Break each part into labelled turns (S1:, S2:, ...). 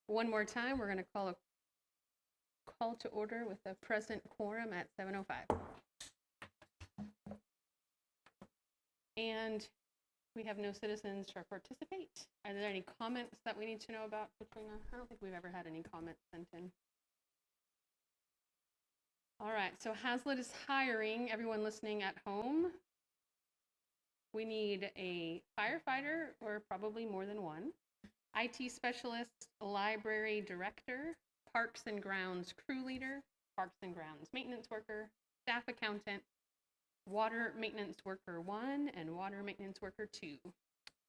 S1: One more time, we're going to call a call to order with a present quorum at 7:05. And we have no citizens to participate. Are there any comments that we need to know about, Katrina? I don't think we've ever had any comments sent in. All right, so Haslet is hiring, everyone listening at home. We need a firefighter, or probably more than one, IT specialist, library director, parks and grounds crew leader, parks and grounds maintenance worker, staff accountant, water maintenance worker 1 and water maintenance worker 2.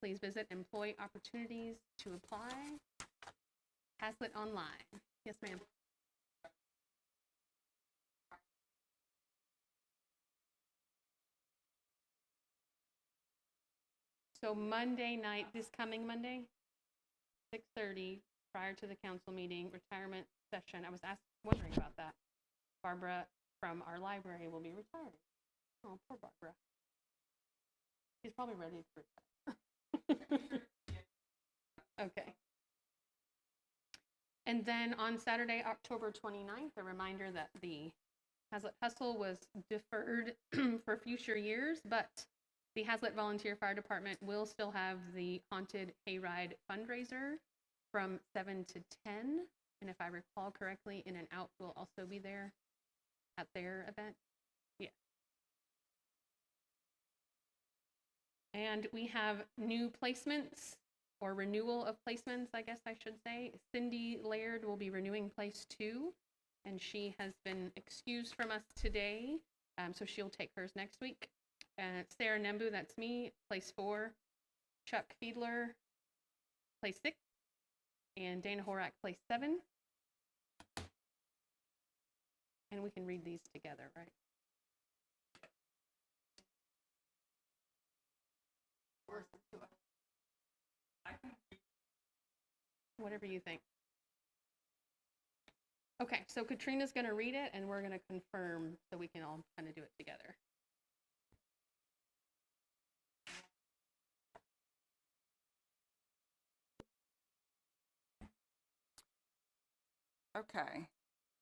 S1: Please visit employee opportunities to apply. Haslet online. Yes, ma'am. So Monday night, this coming Monday, 6:30, prior to the council meeting, retirement session. I was wondering about that. Barbara from our library will be retiring. Oh, poor Barbara. She's probably ready to retire. Okay. And then on Saturday, October 29th, a reminder that the Haslet Hustle was deferred for future years, but the Haslet Volunteer Fire Department will still have the Haunted Hayride fundraiser from 7 to 10. And if I recall correctly, In and Out will also be there at their event. Yeah. And we have new placements, or renewal of placements, I guess I should say. Cindy Laird will be renewing place 2, and she has been excused from us today, so she'll take hers next week. Sarah Nembu, that's me, place 4. Chuck Fiedler, place 6. And Dana Horak, place 7. And we can read these together, right? Whatever you think. Okay, so Katrina's going to read it, and we're going to confirm so we can all kind of do it together.
S2: Okay.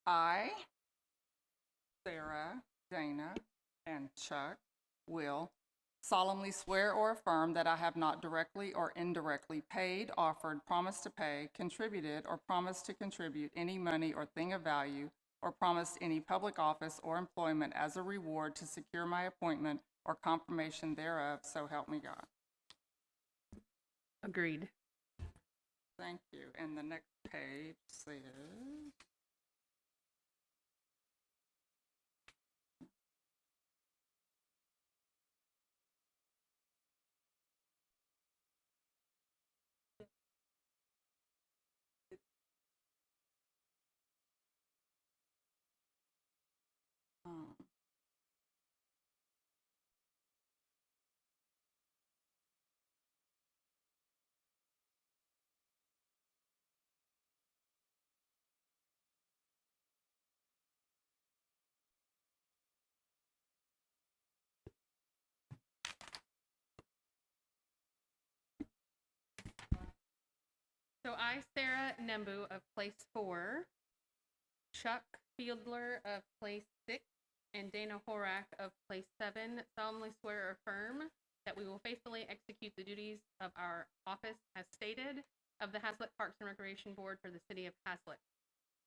S2: I, Sarah, Dana, and Chuck will solemnly swear or affirm that I have not directly or indirectly paid, offered, promised to pay, contributed, or promised to contribute any money or thing of value, or promised any public office or employment as a reward to secure my appointment or confirmation thereof, so help me God.
S1: Agreed.
S2: Thank you. And the next page says,
S1: So I, Sarah Nembu of place 4, Chuck Fiedler of place 6, and Dana Horak of place 7 solemnly swear or affirm that we will faithfully execute the duties of our office as stated of the Haslet Parks and Recreation Board for the city of Haslet,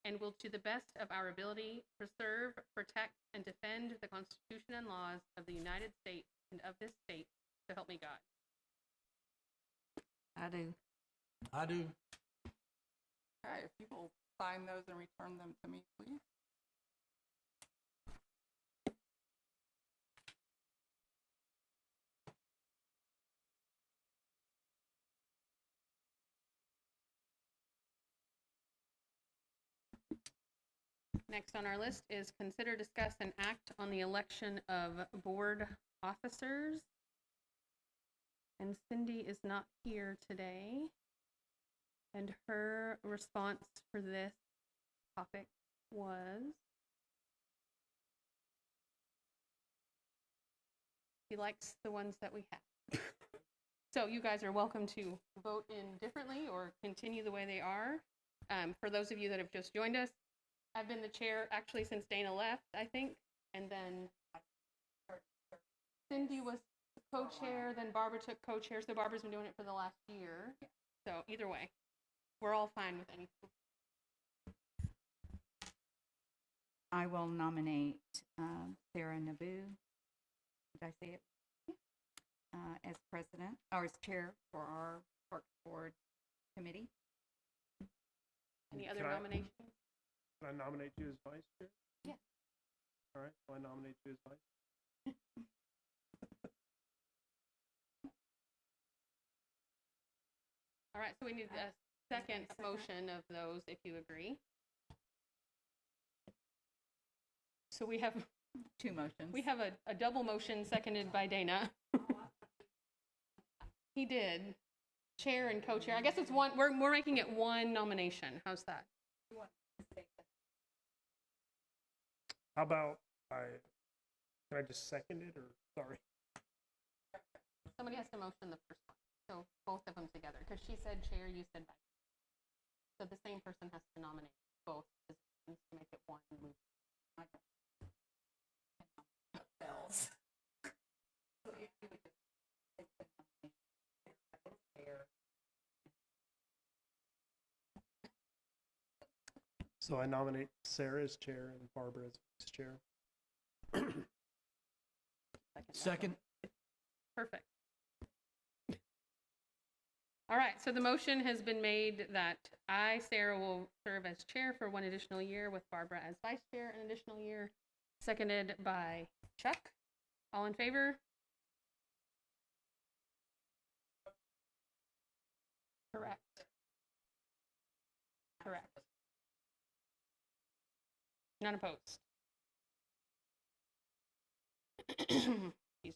S1: and will to the best of our ability preserve, protect, and defend the Constitution and laws of the United States and of this state, so help me God.
S3: I do.
S4: I do.
S2: okay, if you will sign those and return them to me, please.
S1: Next on our list is consider, discuss, and act on the election of board officers. And Cindy is not here today. And her response for this topic was she likes the ones that we have. So you guys are welcome to vote in differently or continue the way they are. For those of you that have just joined us, I've been the chair actually since Dana left, I think, and then Cindy was co-chair, then Barbara took co-chair, so Barbara's been doing it for the last year. So either way, we're all fine with anything.
S3: I will nominate Sarah Nabu, did I say it? As president, or as chair for our Parks Board Committee.
S1: Any other
S4: Can I-
S1: nominations?
S4: Can I nominate you as vice chair?
S1: Yes.
S4: All right, so I nominate you as vice.
S1: All right, so we need a second motion of those, if you agree. So we have
S3: 2 motions.
S1: We have a double motion seconded by Dana. He did. Chair and co-chair. I guess it's one, we're making it one nomination. How's that?
S4: How about can I just second it, or, sorry?
S1: Somebody has to motion the first one. So both of them together, because she said chair, you said vice. So the same person has to nominate both positions to make it one move.
S4: So I nominate Sarah as chair and Barbara as vice chair.
S5: Second.
S1: Perfect. All right, so the motion has been made that I, Sarah, will serve as chair for one additional year with Barbara as vice chair an additional year, seconded by Chuck. All in favor? Correct. Correct. None opposed. Excuse me.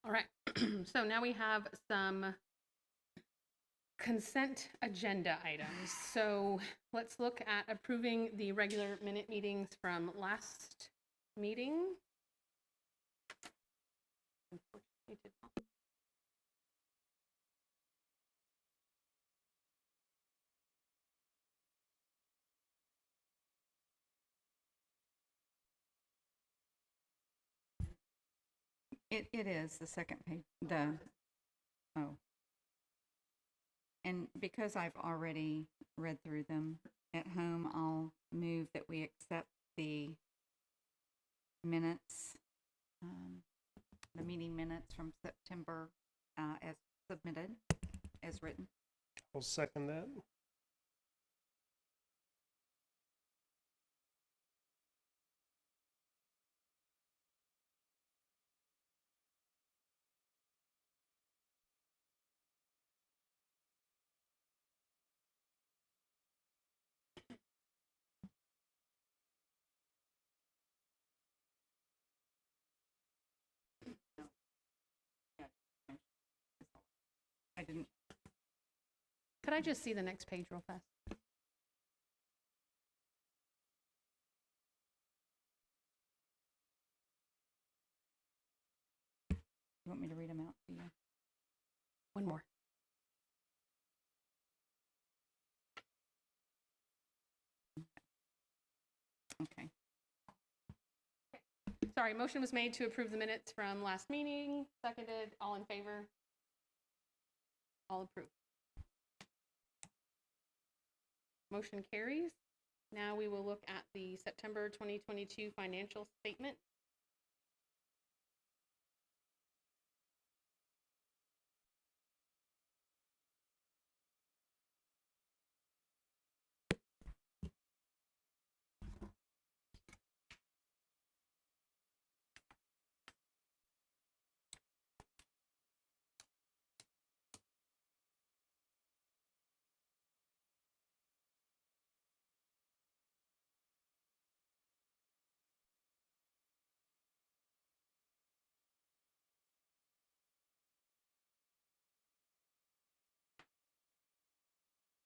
S1: All right, so now we have some consent agenda items. So let's look at approving the regular minute meetings from last meeting. Unfortunately, did not.
S3: It is the second page, oh. And because I've already read through them at home, I'll move that we accept the minutes, the meeting minutes from September as submitted, as written.
S4: I'll second that.
S3: I didn't.
S1: Could I just see the next page real fast?
S3: You want me to read them out to you?
S1: One more.
S3: Okay.
S1: Sorry, motion was made to approve the minutes from last meeting, seconded, all in favor? All approved. Motion carries. Now we will look at the September 2022 financial statement.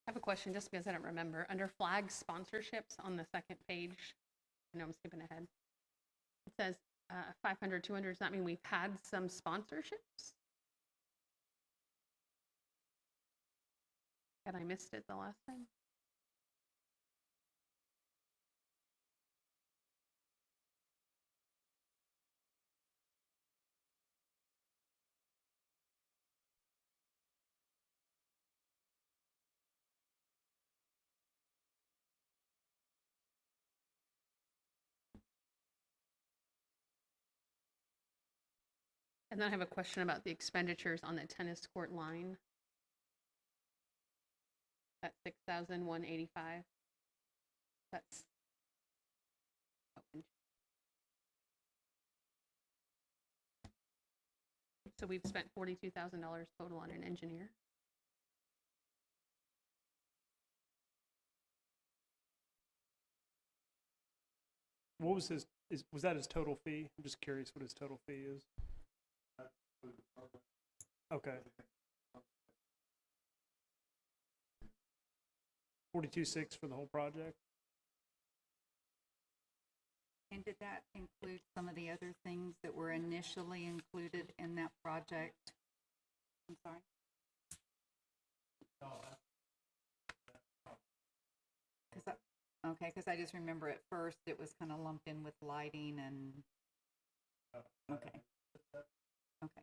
S1: I have a question just because I don't remember. Under flag sponsorships on the second page, I know I'm skipping ahead. It says 500, 200. Does that mean we've had some sponsorships? And I missed it the last time? And then I have a question about the expenditures on the tennis court line. That's 6,185. That's so we've spent $42,000 total on an engineer.
S4: What was his, was that his total fee? I'm just curious what his total fee is. Okay. 42.6 for the whole project?
S3: And did that include some of the other things that were initially included in that project? I'm sorry? Because I just remember at first it was kind of lumped in with lighting and, okay. Okay.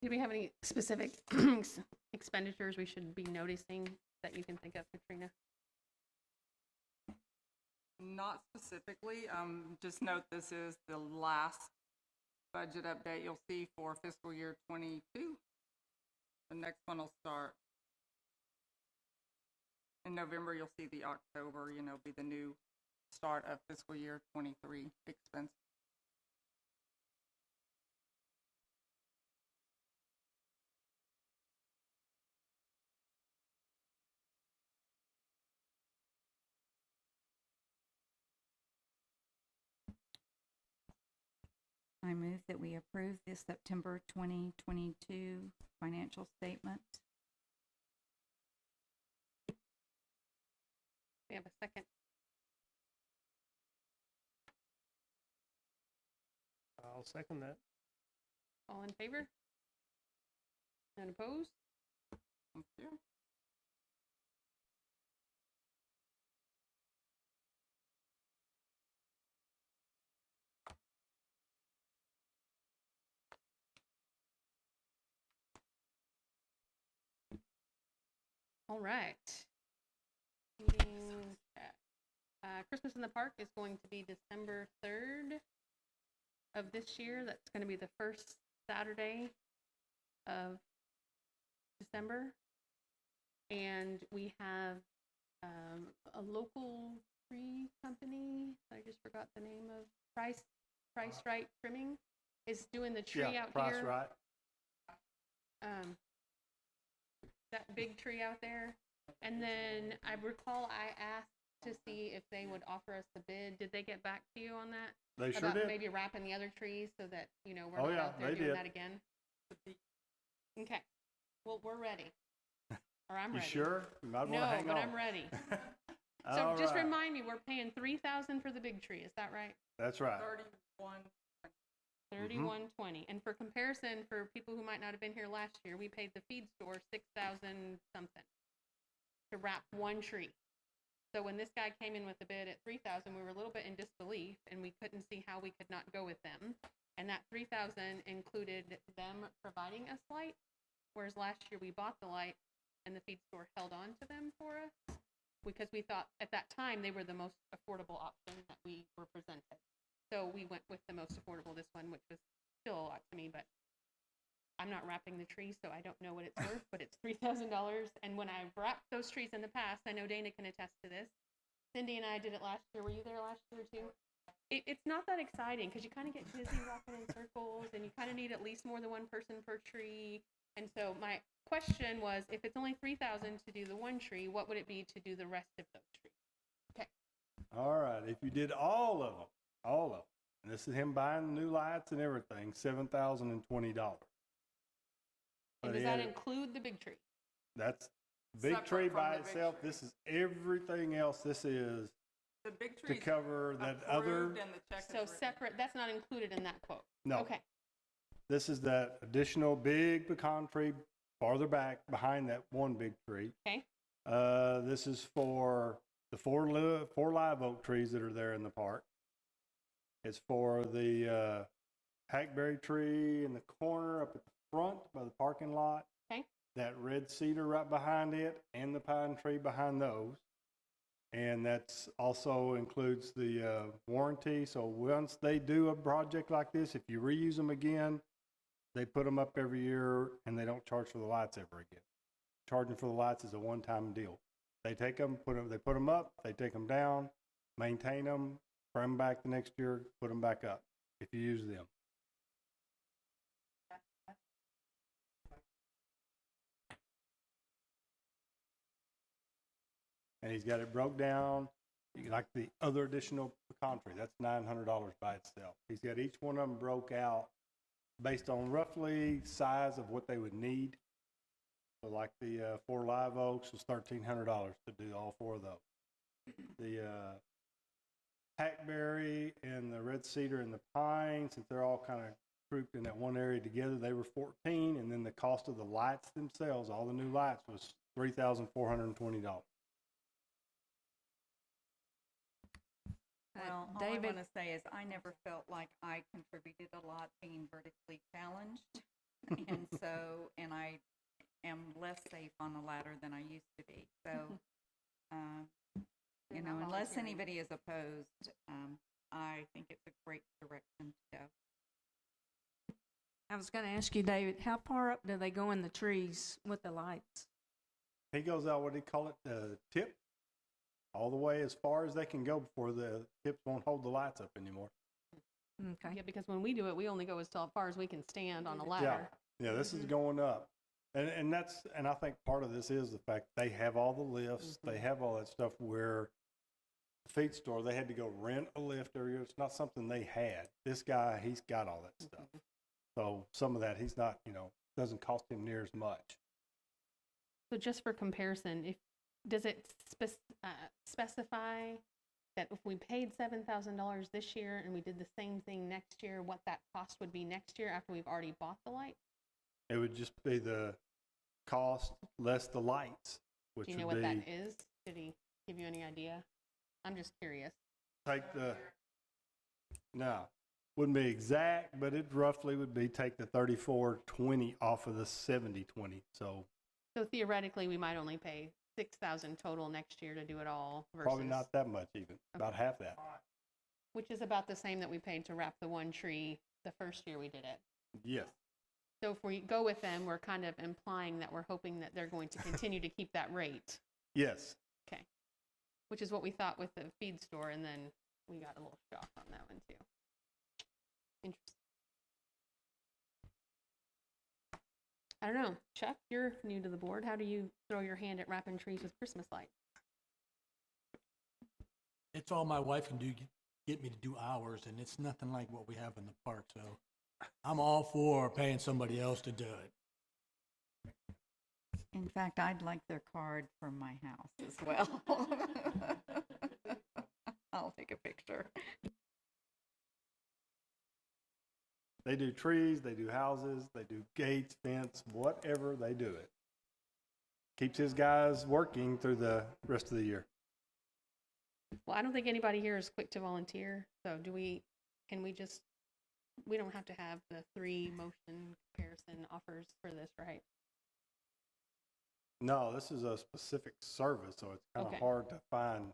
S1: Do we have any specific expenditures we should be noticing that you can think of, Katrina?
S2: Not specifically. Just note this is the last budget update you'll see for fiscal year 22. The next one will start in November. You'll see the October, be the new start of fiscal year 23 expense.
S3: I move that we approve the September 2022 financial statement.
S1: We have a second.
S4: I'll second that.
S1: All in favor? None opposed?
S2: Thank you.
S1: All right. Meeting check. Christmas in the Park is going to be December 3rd of this year. That's going to be the first Saturday of December. And we have a local tree company, I just forgot the name of, Price Right Trimming, is doing the tree out
S5: Price
S1: here.
S5: Right.
S1: That big tree out there. And then I recall I asked to see if they would offer us the bid. Did they get back to you on that?
S5: They sure
S1: About
S5: did.
S1: maybe wrapping the other trees so that, we're
S5: Oh,
S1: not
S5: yeah,
S1: out there
S5: they
S1: doing
S5: did.
S1: that again? Okay. Well, we're ready. Or I'm
S5: You
S1: ready.
S5: sure? You might want to
S1: No,
S5: hang
S1: but
S5: on.
S1: I'm ready. So
S5: All
S1: just
S5: right.
S1: remind me, we're paying $3,000 for the big tree. Is that right?
S5: That's right.
S1: 3120. And for comparison, for people who might not have been here last year, we paid the feed store 6,000 something to wrap one tree. So when this guy came in with the bid at 3,000, we were a little bit in disbelief, and we couldn't see how we could not go with them. And that 3,000 included them providing us light, whereas last year we bought the light, and the feed store held on to them for us because we thought at that time they were the most affordable option that we were presented. So we went with the most affordable, this one, which was still a lot to me, but I'm not wrapping the tree, so I don't know what it's worth, but it's $3,000. And when I've wrapped those trees in the past, I know Dana can attest to this. Cindy and I did it last year. Were you there last year too? It's not that exciting because you kind of get dizzy walking in circles, and you kind of need at least more than one person per tree. And so my question was, if it's only 3,000 to do the one tree, what would it be to do the rest of those trees? Okay.
S5: All right, if you did all of them, and this is him buying the new lights and everything, $7,020.
S1: And does that include the big tree?
S5: That's big
S2: Separate
S5: tree
S2: from
S5: by
S2: the big
S5: itself.
S2: tree.
S5: This is everything else. This is
S2: The big
S5: to
S2: trees
S5: cover that other.
S2: approved and the check is
S1: So
S2: written.
S1: separate, that's not included in that quote?
S5: No,
S1: Okay.
S5: this is that additional big pecan tree farther back behind that one big tree.
S1: Okay.
S5: This is for the four live oak trees that are there in the park. It's for the hackberry tree in the corner up at the front by the parking lot.
S1: Okay.
S5: That red cedar right behind it and the pine tree behind those. And that's also includes the warranty. So once they do a project like this, if you reuse them again, they put them up every year and they don't charge for the lights ever again. Charging for the lights is a one-time deal. They take them, they put them up, they take them down, maintain them, bring them back the next year, put them back up if you use them. And he's got it broke down. Like the other additional pecan tree, that's $900 by itself. He's got each one of them broke out based on roughly size of what they would need. So like the 4 live oaks was $1,300 to do all 4 of those. The hackberry and the red cedar and the pine, since they're all kind of grouped in that one area together, they were $14, and then the cost of the lights themselves, all the new lights, was $3,420.
S3: Well, all I
S6: David-
S3: want to say is I never felt like I contributed a lot being vertically challenged. And so, and I am less safe on the ladder than I used to be. So, you know, unless anybody is opposed, I think it's a great direction to go.
S6: I was going to ask you, David, how far up do they go in the trees with the lights?
S5: He goes out, what do you call it, the tip, all the way as far as they can go before the tips won't hold the lights up anymore.
S6: Okay.
S1: Yeah, because when we do it, we only go as far as we can stand on a ladder.
S5: Yeah, this is going up. And that's, and I think part of this is the fact they have all the lifts, they have all that stuff where the feed store, they had to go rent a lift area. It's not something they had. This guy, he's got all that stuff. So some of that, he's not, you know, doesn't cost him near as much.
S1: So just for comparison, does it specify that if we paid $7,000 this year and we did the same thing next year, what that cost would be next year after we've already bought the light?
S5: It would just be the cost less the lights, which
S1: Do you know
S5: would
S1: what
S5: be,
S1: that is? Did he give you any idea? I'm just curious.
S5: take the, no, wouldn't be exact, but it roughly would be take the 3420 off of the 7020. So
S1: So theoretically, we might only pay $6,000 total next year to do it all versus,
S5: probably not that much even, about half that.
S1: which is about the same that we paid to wrap the one tree the first year we did it.
S5: Yes.
S1: So if we go with them, we're kind of implying that we're hoping that they're going to continue to keep that rate.
S5: Yes.
S1: Okay. Which is what we thought with the feed store, and then we got a little shock on that one too. Interesting. I don't know. Chuck, you're new to the board. How do you throw your hand at wrapping trees with Christmas lights?
S7: It's all my wife can do, get me to do hours, and it's nothing like what we have in the park, so I'm all for paying somebody else to do it.
S3: In fact, I'd like their card from my house as well. I'll take a picture.
S5: They do trees, they do houses, they do gates, fence, whatever, they do it. Keeps his guys working through the rest of the year.
S1: Well, I don't think anybody here is quick to volunteer. So we don't have to have the 3 motion comparison offers for this, right?
S5: No, this is a specific service, so it's kind of
S1: Okay.
S5: hard to find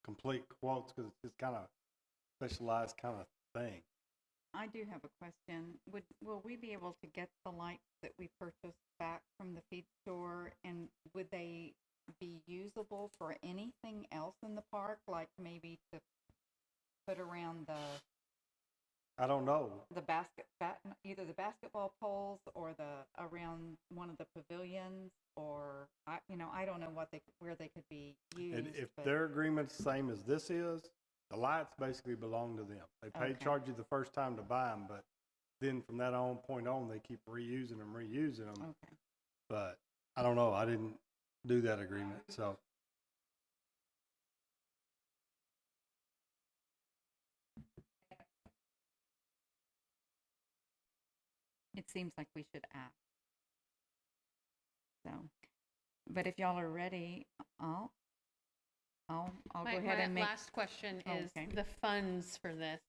S5: complete quotes because it's kind of specialized kind of thing.
S3: I do have a question. Will we be able to get the lights that we purchased back from the feed store, and would they be usable for anything else in the park, like maybe to put around the
S5: I don't know.
S3: the either the basketball poles or around one of the pavilions, or I don't know where they could be used.
S5: And if
S3: but-
S5: their agreement's the same as this is, the lights basically belong to them. They
S3: Okay.
S5: charge you the first time to buy them, but then from that point on, they keep reusing them.
S3: Okay.
S5: But I don't know. I didn't do that agreement, so.
S3: It seems like we should ask. So, but if y'all are ready, I'll go ahead
S1: My
S3: and make.
S1: last question
S3: Oh,
S1: is
S3: okay.
S1: the funds for this.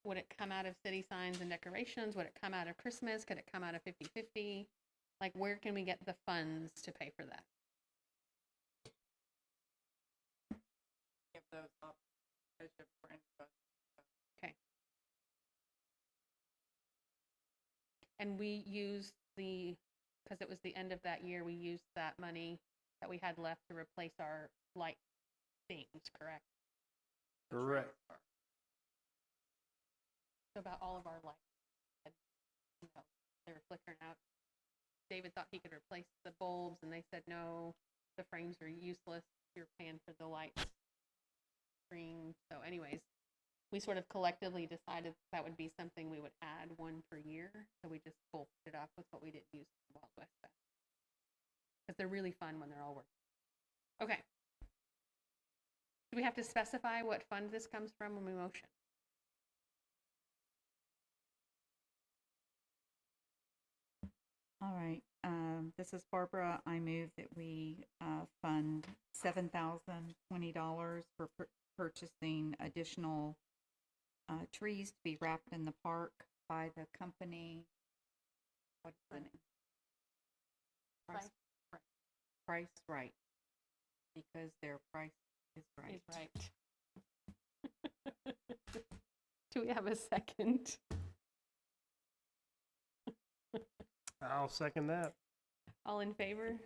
S1: Would it come out of city signs and decorations? Would it come out of Christmas? Could it come out of 50/50? Like, where can we get the funds to pay for that?
S2: Give those up as your friend.
S1: Okay. And we used because it was the end of that year, we used that money that we had left to replace our light things, correct?
S5: Correct.
S1: So about all of our lights, they were flickering out. David thought he could replace the bulbs, and they said, no, the frames are useless. You're paying for the lights. Screen. So anyways, we sort of collectively decided that would be something we would add one per year. So we just bolted it up with what we didn't use in the Wild West Fest. Because they're really fun when they're all working. Okay. Do we have to specify what fund this comes from when we motion?
S3: All right, this is Barbara. I move that we fund $7,020 for purchasing additional trees to be wrapped in the park by the company. What's the name? Price Right. Because their price is right.
S1: Is right. Do we have a second?
S4: I'll second that.
S1: All in favor?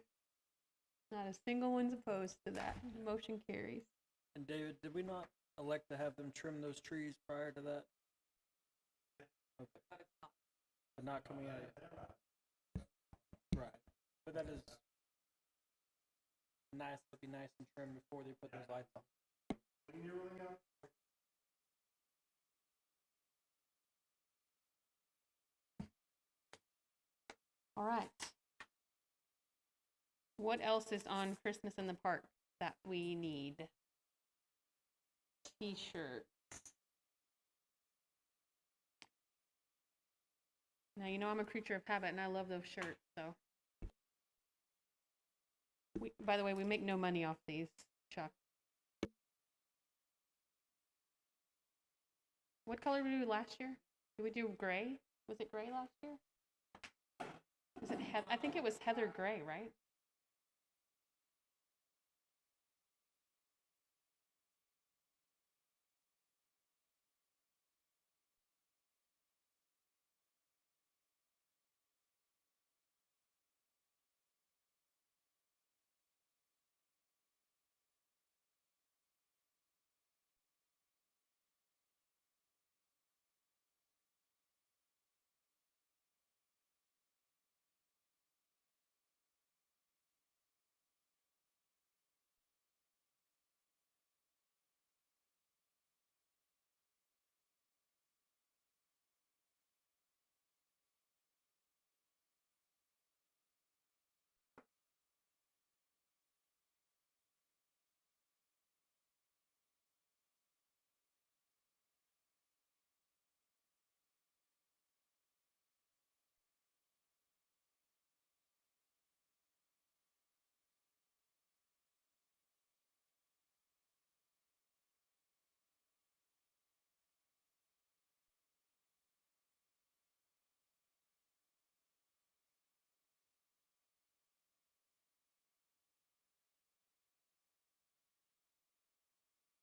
S1: Not a single one's opposed to that. Motion carries.
S8: And David, did we not elect to have them trim those trees prior to that? Okay. But not coming out of right. But that is nice. It'll be nice and trimmed before they put those lights on.
S1: All right. What else is on Christmas in the Park that we need? T-shirts. Now, you know I'm a creature of habit, and I love those shirts, so. By the way, we make no money off these, Chuck. What color did we do last year? Did we do gray? Was it gray last year? Was it I think it was heather gray, right?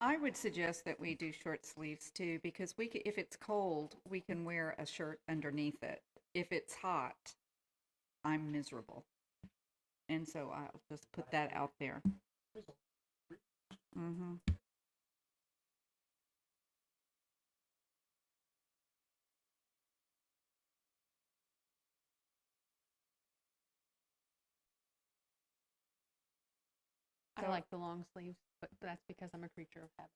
S3: I would suggest that we do short sleeves too, because if it's cold, we can wear a shirt underneath it. If it's hot, I'm miserable. And so I'll just put that out there. Mm-hmm.
S1: I like the long sleeves, but that's because I'm a creature of habit.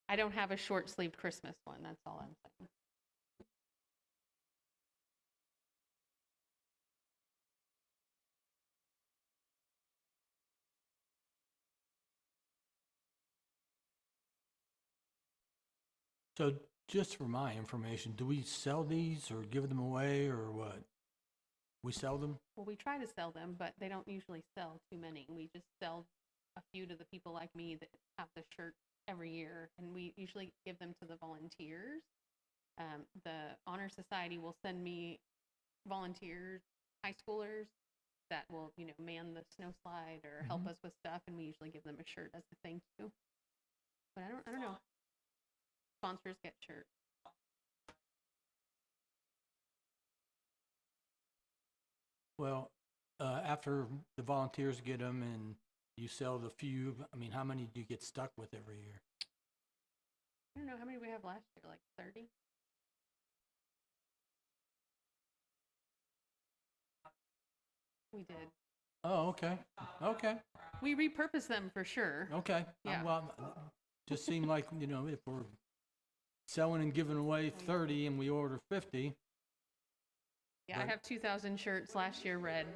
S1: I don't have a short sleeved Christmas one. That's all I'm saying.
S7: So just for my information, do we sell these or give them away or what? We sell them?
S1: Well, we try to sell them, but they don't usually sell too many. We just sell a few to the people like me that have the shirt every year, and we usually give them to the volunteers. The Honor Society will send me volunteers, high schoolers, that will, man the snow slide or help us with stuff, and we usually give them a shirt as a thank you. But I don't know. Sponsors get shirts.
S7: Well, after the volunteers get them and you sell the few, I mean, how many do you get stuck with every year?
S1: I don't know, how many we have last year, like 30? We did.
S7: Oh, okay. Okay.
S1: We repurpose them for sure.
S7: Okay.
S1: Yeah.
S7: Well, just seemed like, if we're selling and giving away 30 and we order 50.
S1: Yeah, I have 2,000 shirts last year red.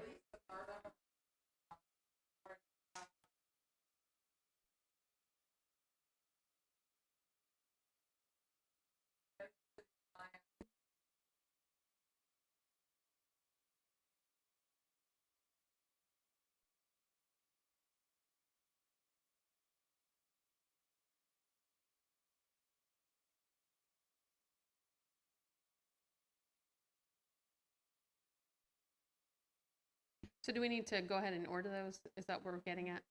S1: So do we need to go ahead and order those? Is that what we're getting at?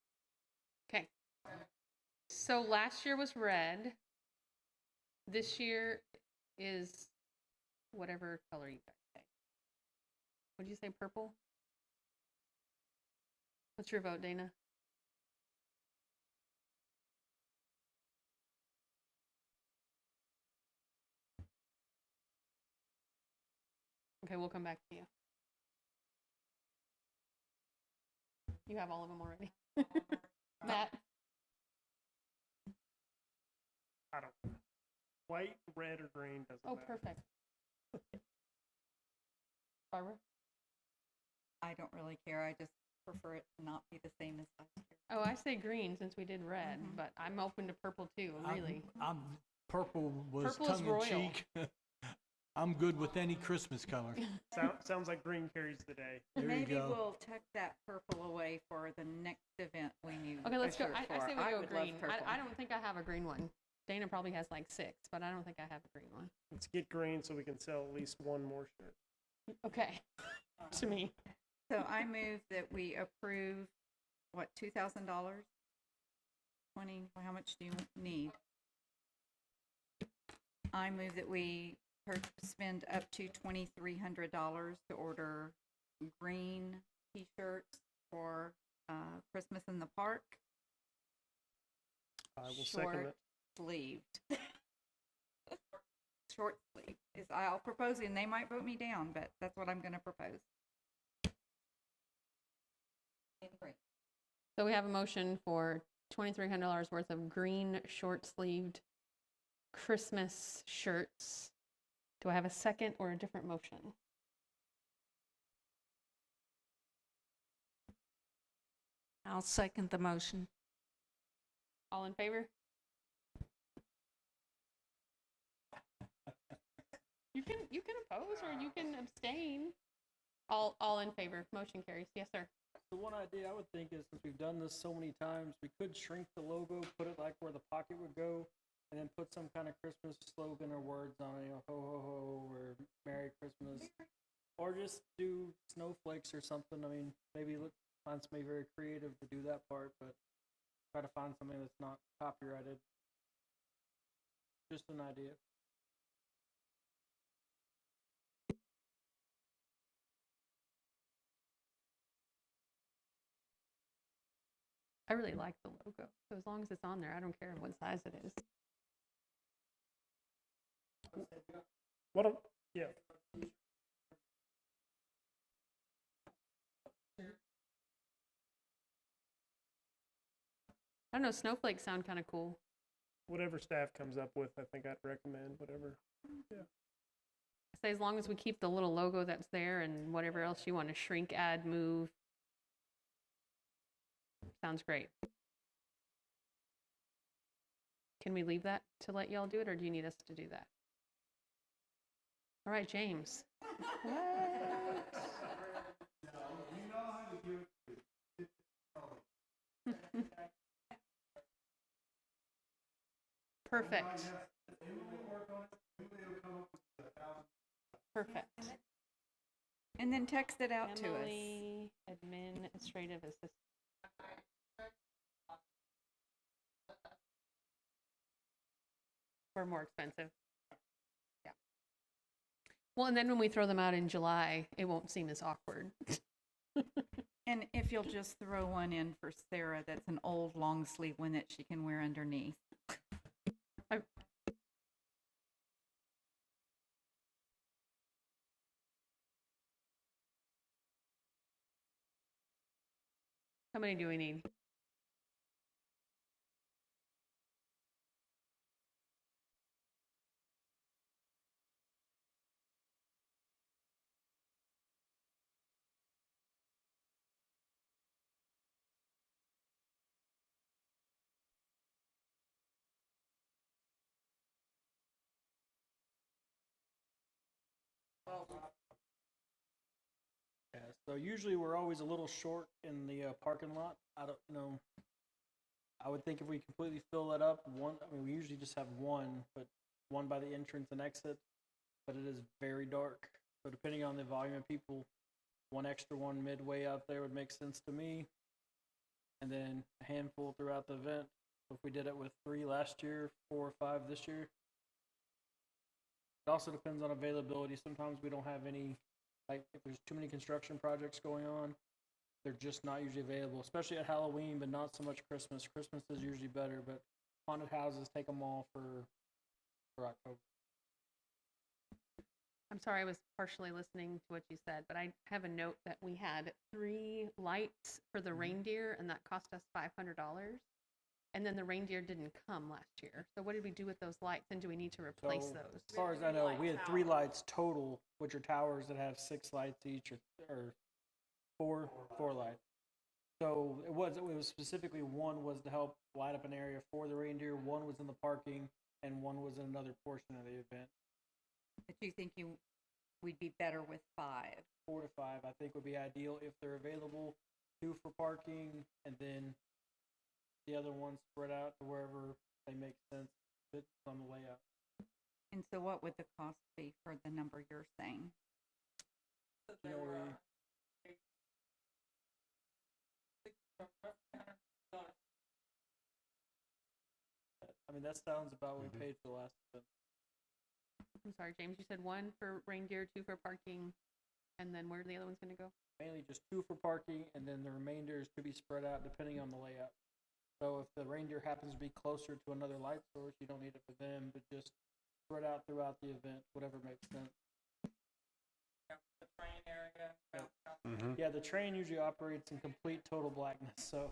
S1: Okay. So last year was red. This year is whatever color you guys say. What did you say, purple? What's your vote, Dana? Okay, we'll come back to you. You have all of them already. Matt?
S4: I don't. White, red, or green doesn't
S1: Oh,
S4: matter.
S1: perfect. Barbara?
S3: I don't really care. I just prefer it to not be the same as last year.
S1: Oh, I say green since we did red, but I'm open to purple too, really.
S7: I'm purple was
S1: Purple is
S7: tongue in
S1: royal.
S7: cheek. I'm good with any Christmas color.
S4: Sounds like green carries the day.
S7: There
S3: Maybe
S7: you go.
S3: we'll tuck that purple away for the next event we need.
S1: Okay, let's
S3: a
S1: go.
S3: shirt
S1: I
S3: for.
S1: say we go
S3: would love
S1: green.
S3: purple.
S1: I don't think I have a green one. Dana probably has like 6, but I don't think I have a green one.
S4: Let's get green so we can sell at least one more shirt.
S1: Okay, to me.
S3: So I move that we approve, what, $2,000? 20, how much do you need? I move that we spend up to $2,300 to order green t-shirts for Christmas in the Park.
S4: I will second it.
S3: Sleeved. Short sleeve is I'll propose it, and they might vote me down, but that's what I'm going to propose.
S1: So we have a motion for $2,300 worth of green short-sleeved Christmas shirts. Do I have a second or a different motion?
S6: I'll second the motion.
S1: All in favor? You can oppose or you can abstain. All in favor. Motion carries. Yes, sir.
S8: The one idea I would think is, since we've done this so many times, we could shrink the logo, put it like where the pocket would go, and then put some kind of Christmas slogan or words on it, ho ho ho, or Merry Christmas, or just do snowflakes or something. I mean, maybe find somebody very creative to do that part, but try to find something that's not copyrighted. Just an idea.
S1: I really like the logo. So as long as it's on there, I don't care what size it is.
S4: Yeah.
S1: I don't know, snowflakes sound kind of cool.
S4: Whatever staff comes up with, I think I'd recommend, whatever.
S1: I say as long as we keep the little logo that's there and whatever else you want to shrink, add, move. Sounds great. Can we leave that to let y'all do it, or do you need us to do that? All right, James. Perfect. Perfect.
S3: And then text it out to us.
S1: Emily, administrative assistant. Or more expensive. Yeah. Well, and then when we throw them out in July, it won't seem as awkward.
S3: And if you'll just throw one in for Sarah, that's an old long sleeve one that she can wear underneath.
S1: How many do we need?
S8: Yeah, so usually we're always a little short in the parking lot. I don't, I would think if we completely fill that up, we usually just have one, but one by the entrance and exit, but it is very dark. So depending on the volume of people, one extra one midway out there would make sense to me. And then a handful throughout the event. So if we did it with 3 last year, 4 or 5 this year. It also depends on availability. Sometimes we don't have any, like if there's too many construction projects going on, they're just not usually available, especially at Halloween, but not so much Christmas. Christmas is usually better, but haunted houses take them all for October.
S1: I'm sorry, I was partially listening to what you said, but I have a note that we had 3 lights for the reindeer, and that cost us $500. And then the reindeer didn't come last year. So what did we do with those lights, and do we need to replace
S8: So,
S1: those?
S8: As far as I know, we had 3 lights total, which are towers that have 6 lights each, or four lights. So it was specifically one was to help light up an area for the reindeer, one was in the parking, and one was in another portion of the event.
S3: But you think we'd be better with 5?
S8: 4 to 5, I think, would be ideal if they're available. 2 for parking, and then the other ones spread out to wherever they make sense. Fits on the layout.
S3: And so what would the cost be for the number you're saying?
S8: You know, I mean, that sounds about what we paid for the last event.
S1: I'm sorry, James, you said 1 for reindeer, 2 for parking, and then where are the other ones going to go?
S8: Mainly just 2 for parking, and then the remainder is to be spread out depending on the layout. So if the reindeer happens to be closer to another light source, you don't need it for them, but just spread out throughout the event, whatever makes sense.
S2: The train area.
S8: Yeah, the train usually operates in complete total blackness, so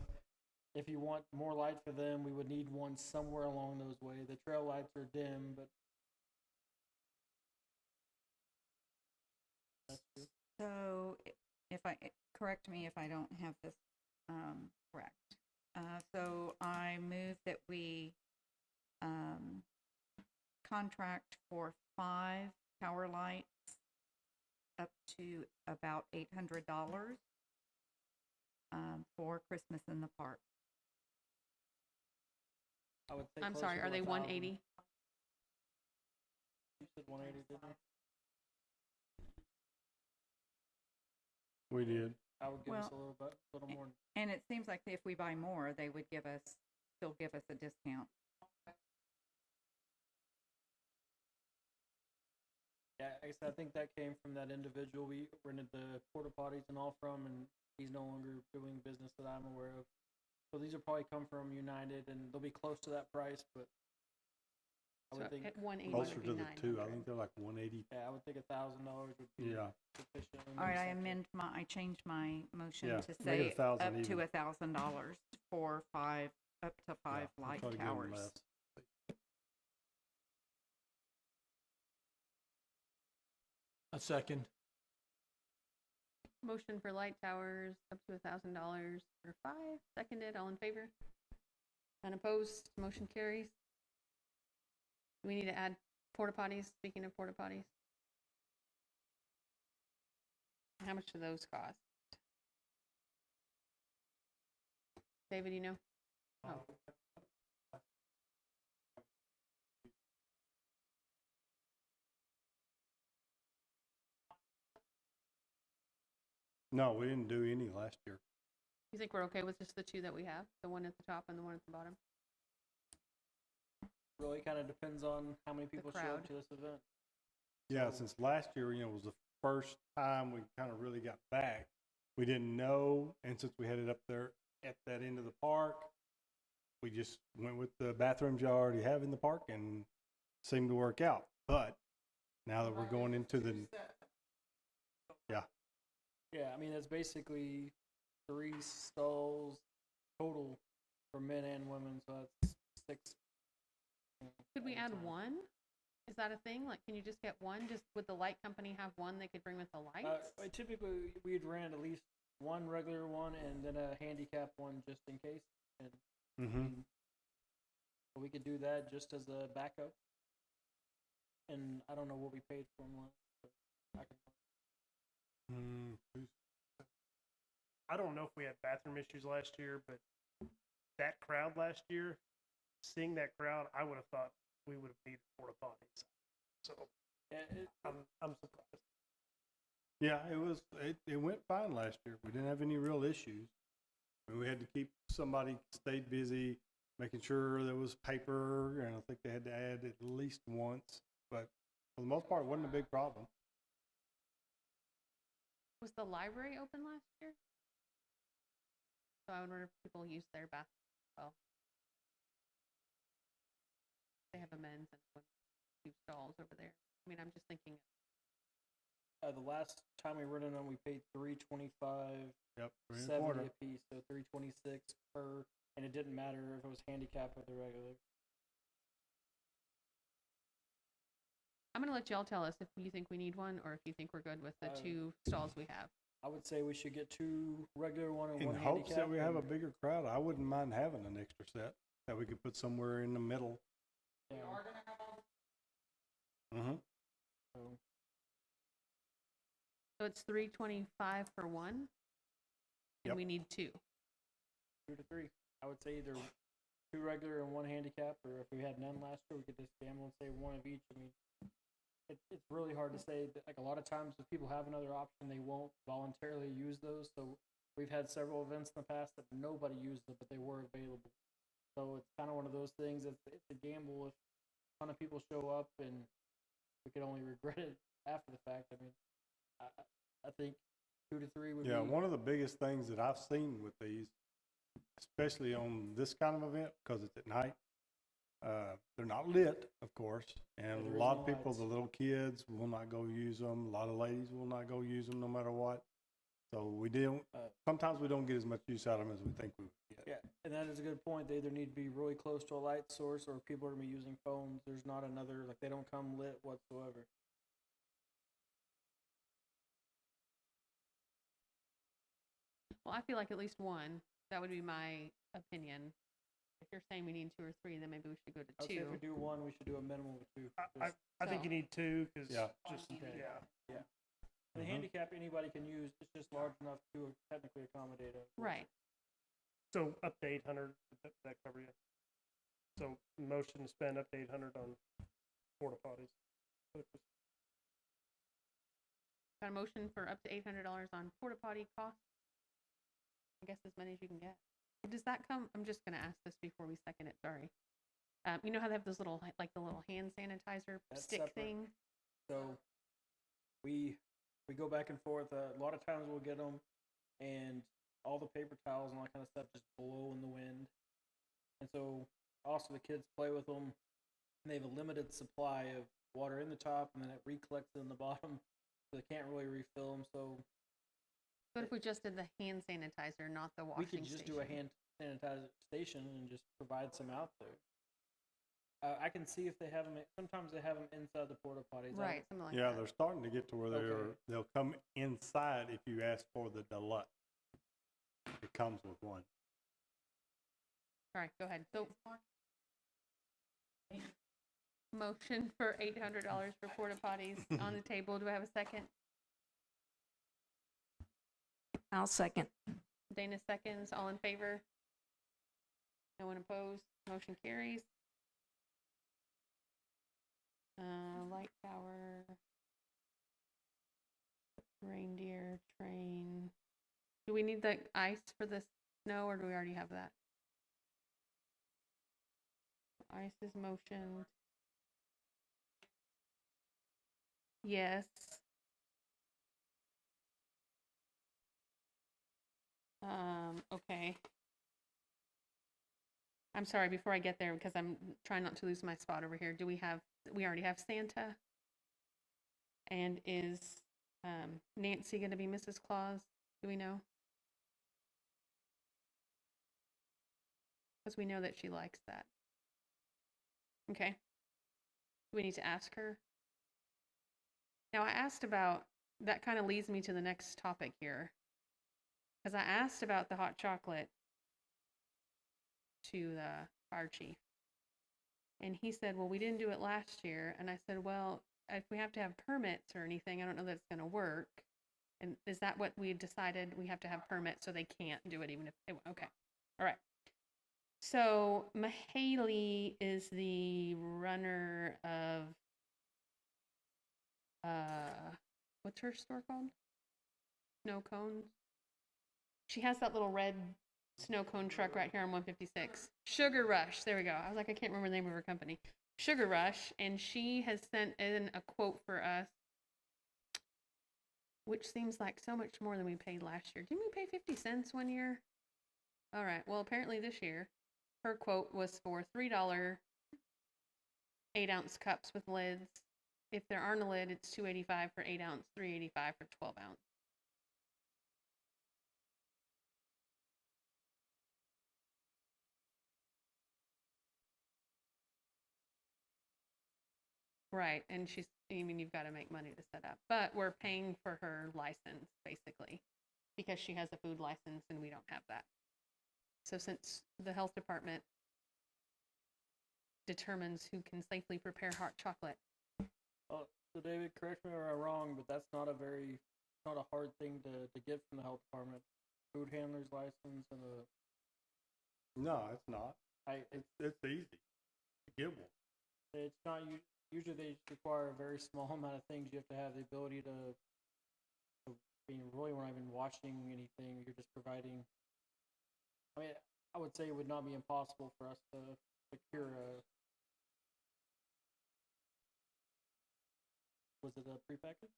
S8: if you want more light for them, we would need one somewhere along those ways. The trail lights are dim, but that's true.
S3: So correct me if I don't have this correct. So I move that we contract for 5 tower lights up to about $800 for Christmas in the park.
S8: I would say
S1: I'm
S8: closer
S1: sorry,
S8: to
S1: are they
S8: 1,000.
S1: 180?
S8: You said 180, didn't you?
S5: We did.
S8: I would give us
S3: Well,
S8: a little more.
S3: And it seems like if we buy more, they would still give us a discount.
S8: Yeah, I guess I think that came from that individual we rented the porta potties and all from, and he's no longer doing business that I'm aware of. So these will probably come from United, and they'll be close to that price, but I would
S1: So
S8: think
S1: at 180
S5: Closer
S1: would be
S5: to the 2, I
S1: 900.
S5: think they're like 180.
S8: yeah, I would think $1,000 would be
S5: Yeah.
S8: sufficient. and
S3: All right, I
S8: make sense.
S3: I changed my motion
S5: Yeah,
S3: to
S5: make it
S3: say up
S5: 1,000
S3: to
S5: even.
S3: $1,000 for 5 up to 5
S5: I'll
S3: light
S5: try to get 'em
S3: towers.
S5: less.
S7: A second.
S1: Motion for light towers up to $1,000 for 5. Seconded. All in favor? Unopposed? Motion carries. Do we need to add porta potties? Speaking of porta potties, how much do those cost? David, you know? Oh.
S5: No, we didn't do any last year.
S1: You think we're okay with just the 2 that we have? The one at the top and the one at the bottom?
S8: Really kind of depends on how many people show
S1: crowd.
S8: up to this event.
S5: Yeah,
S8: So-
S5: since last year, was the first time we kind of really got back. We didn't know, and since we had it up there at that end of the park, we just went with the bathrooms you already have in the park and seemed to work out. But now that we're going into the,
S8: Yeah, I mean, that's basically 3 stalls total for men and women, so that's 6.
S1: Could we
S8: at a
S1: add
S8: time.
S1: 1? Is that a thing? Like, can you just get 1? Just would the light company have 1 they could bring with the lights?
S8: Typically, we'd rent at least 1 regular one and then a handicap one just in case. And
S5: mm-hmm.
S8: we could do that just as a backup. And I don't know what we paid for them last, but I can.
S4: I don't know if we had bathroom issues last year, but that crowd last year, seeing that crowd, I would have thought we would have needed porta potties. So
S8: Yeah,
S4: I'm surprised.
S5: Yeah, it went fine last year. We didn't have any real issues. I mean, we had to keep somebody stayed busy, making sure there was paper, and I think they had to add at least once. But for the most part, it wasn't a big problem.
S1: Was the library open last year? So I wonder if people use their bathroom as well. They have a men's and a women's 2 stalls over there. I mean, I'm just thinking.
S8: the last time we rented them, we paid $325,
S5: Yep,
S8: $70 a piece, so $326 per, and it didn't matter if it was handicap or the regular.
S1: I'm going to let y'all tell us if you think we need 1 or if you think we're good with the 2 stalls we have.
S8: I would say we should get 2 regular one and
S5: In
S8: 1
S5: hopes
S8: handicap.
S5: that we have a
S8: and-
S5: bigger crowd, I wouldn't mind having an extra set that we could put somewhere in the middle.
S8: Yeah.
S5: Mm-hmm.
S8: So,
S1: So it's $325 for 1, and
S5: Yep.
S1: we need 2.
S8: 2 to 3. I would say either 2 regular and 1 handicap, or if we had none last year, we could just gamble and say 1 of each. I mean, it's really hard to say. Like, a lot of times, if people have another option, they won't voluntarily use those. So we've had several events in the past that nobody used it, but they were available. So it's kind of one of those things. It's a gamble if a ton of people show up, and we could only regret it after the fact. I mean, I think 2 to 3 would be.
S5: Yeah, one of the biggest things that I've seen with these, especially on this kind of event, because it's at night, they're not lit, of course,
S8: Yeah,
S5: and
S8: there
S5: a
S8: is
S5: lot
S8: no
S5: of people,
S8: lights.
S5: the little kids, will not go use them. A lot of ladies will not go use them no matter what. So we don't. Sometimes we don't get as much use out of them as we think we would get.
S8: Yeah, and that is a good point. They either need to be really close to a light source, or people are going to be using phones. There's not another, like, they don't come lit whatsoever.
S1: Well, I feel like at least 1. That would be my opinion. If you're saying we need 2 or 3, then maybe we should go
S8: I
S1: to
S8: would say if we
S1: 2.
S8: do 1, we should do a minimum of 2.
S4: I think you need 2 because
S5: Yeah.
S4: just yeah.
S8: The
S5: Mhm.
S8: handicap anybody can use. It's just large enough to technically accommodate it.
S1: Right.
S4: So up to 800, did that cover you? So motion to spend up to 800 on porta potties.
S1: Got a motion for up to $800 on porta potty costs. I guess as many as you can get. Does that come? I'm just going to ask this before we second it. Sorry. You know how they have those little, like the little hand sanitizer
S8: That's
S1: stick
S8: separate.
S1: thing?
S8: So we go back and forth. A lot of times we'll get them, and all the paper towels and all that kind of stuff just blow in the wind. And so also the kids play with them, and they have a limited supply of water in the top, and then it recollects in the bottom, so they can't really refill them. So
S1: What if we just did the hand sanitizer, not the
S8: we
S1: washing
S8: could just
S1: station?
S8: do a hand sanitizer station and just provide some out there. I can see if they have them. Sometimes they have them inside the porta potties.
S1: Right, something like
S5: Yeah,
S1: that.
S5: they're starting to get to where they'll come inside if you ask for the deluxe. It comes with one.
S1: All right, go ahead. So, motion for $800 for porta potties on the table. Do I have a second?
S6: I'll second.
S1: Dana seconds. All in favor? No one opposed? Motion carries. Light tower, reindeer train. Do we need the ice for the snow, or do we already have that? Ice is motioned. Yes. Okay. I'm sorry, before I get there, because I'm trying not to lose my spot over here. We already have Santa? And is Nancy going to be Mrs. Claus? Do we know? Because we know that she likes that. Okay. Do we need to ask her? Now, I asked about, that kind of leads me to the next topic here. Because I asked about the hot chocolate to the fire chief. And he said, well, we didn't do it last year. And I said, well, if we have to have permits or anything, I don't know that it's going to work. And is that what we decided? We have to have permits so they can't do it even if they want? Okay. All right. So Mahaley is the runner of, what's her store called? Snow Cones. She has that little red snow cone truck right here on 156. Sugar Rush. There we go. I was like, I can't remember the name of her company. Sugar Rush. And she has sent in a quote for us, which seems like so much more than we paid last year. Didn't we pay 50 cents one year? All right. Well, apparently this year, her quote was for $3 8-ounce cups with lids. If there aren't a lid, it's $2.85 for 8-ounce, $3.85 for 12-ounce. Right, and you've got to make money to set up. But we're paying for her license, basically, because she has a food license and we don't have that. So since the health department determines who can safely prepare hot chocolate.
S8: So David, correct me if I'm wrong, but that's not a hard thing to get from the health department. Food handler's license and
S5: No, it's not. It's easy to get one.
S8: it's not, usually they just require a very small amount of things. You have to have the ability to really, when I've been watching anything, you're just providing, I mean, I would say it would not be impossible for us to secure was it a prepackaged?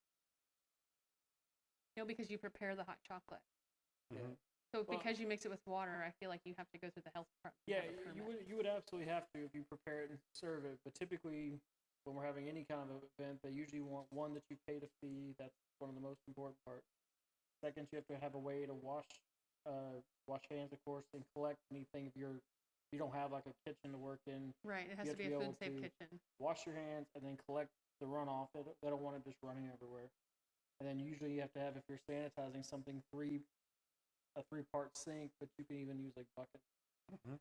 S1: No, because you prepare the hot chocolate.
S5: Mm-hmm.
S1: So because you mix it with water, I feel like you have to go through the health department.
S8: Yeah, you would absolutely have to if you prepare it and serve it. But typically, when we're having any kind of event, they usually want one that you paid a fee. That's one of the most important parts. Second, you have to have a way to wash hands, of course, and collect anything if you don't have like a kitchen to work in.
S1: Right, it has
S8: You
S1: to
S8: have
S1: be a
S8: to be
S1: food safe
S8: able to
S1: kitchen.
S8: Wash your hands and then collect the runoff. They don't want it just running everywhere. And then usually you have to have, if you're sanitizing something, a 3-part sink, but you can even use like buckets.
S5: Mm-hmm.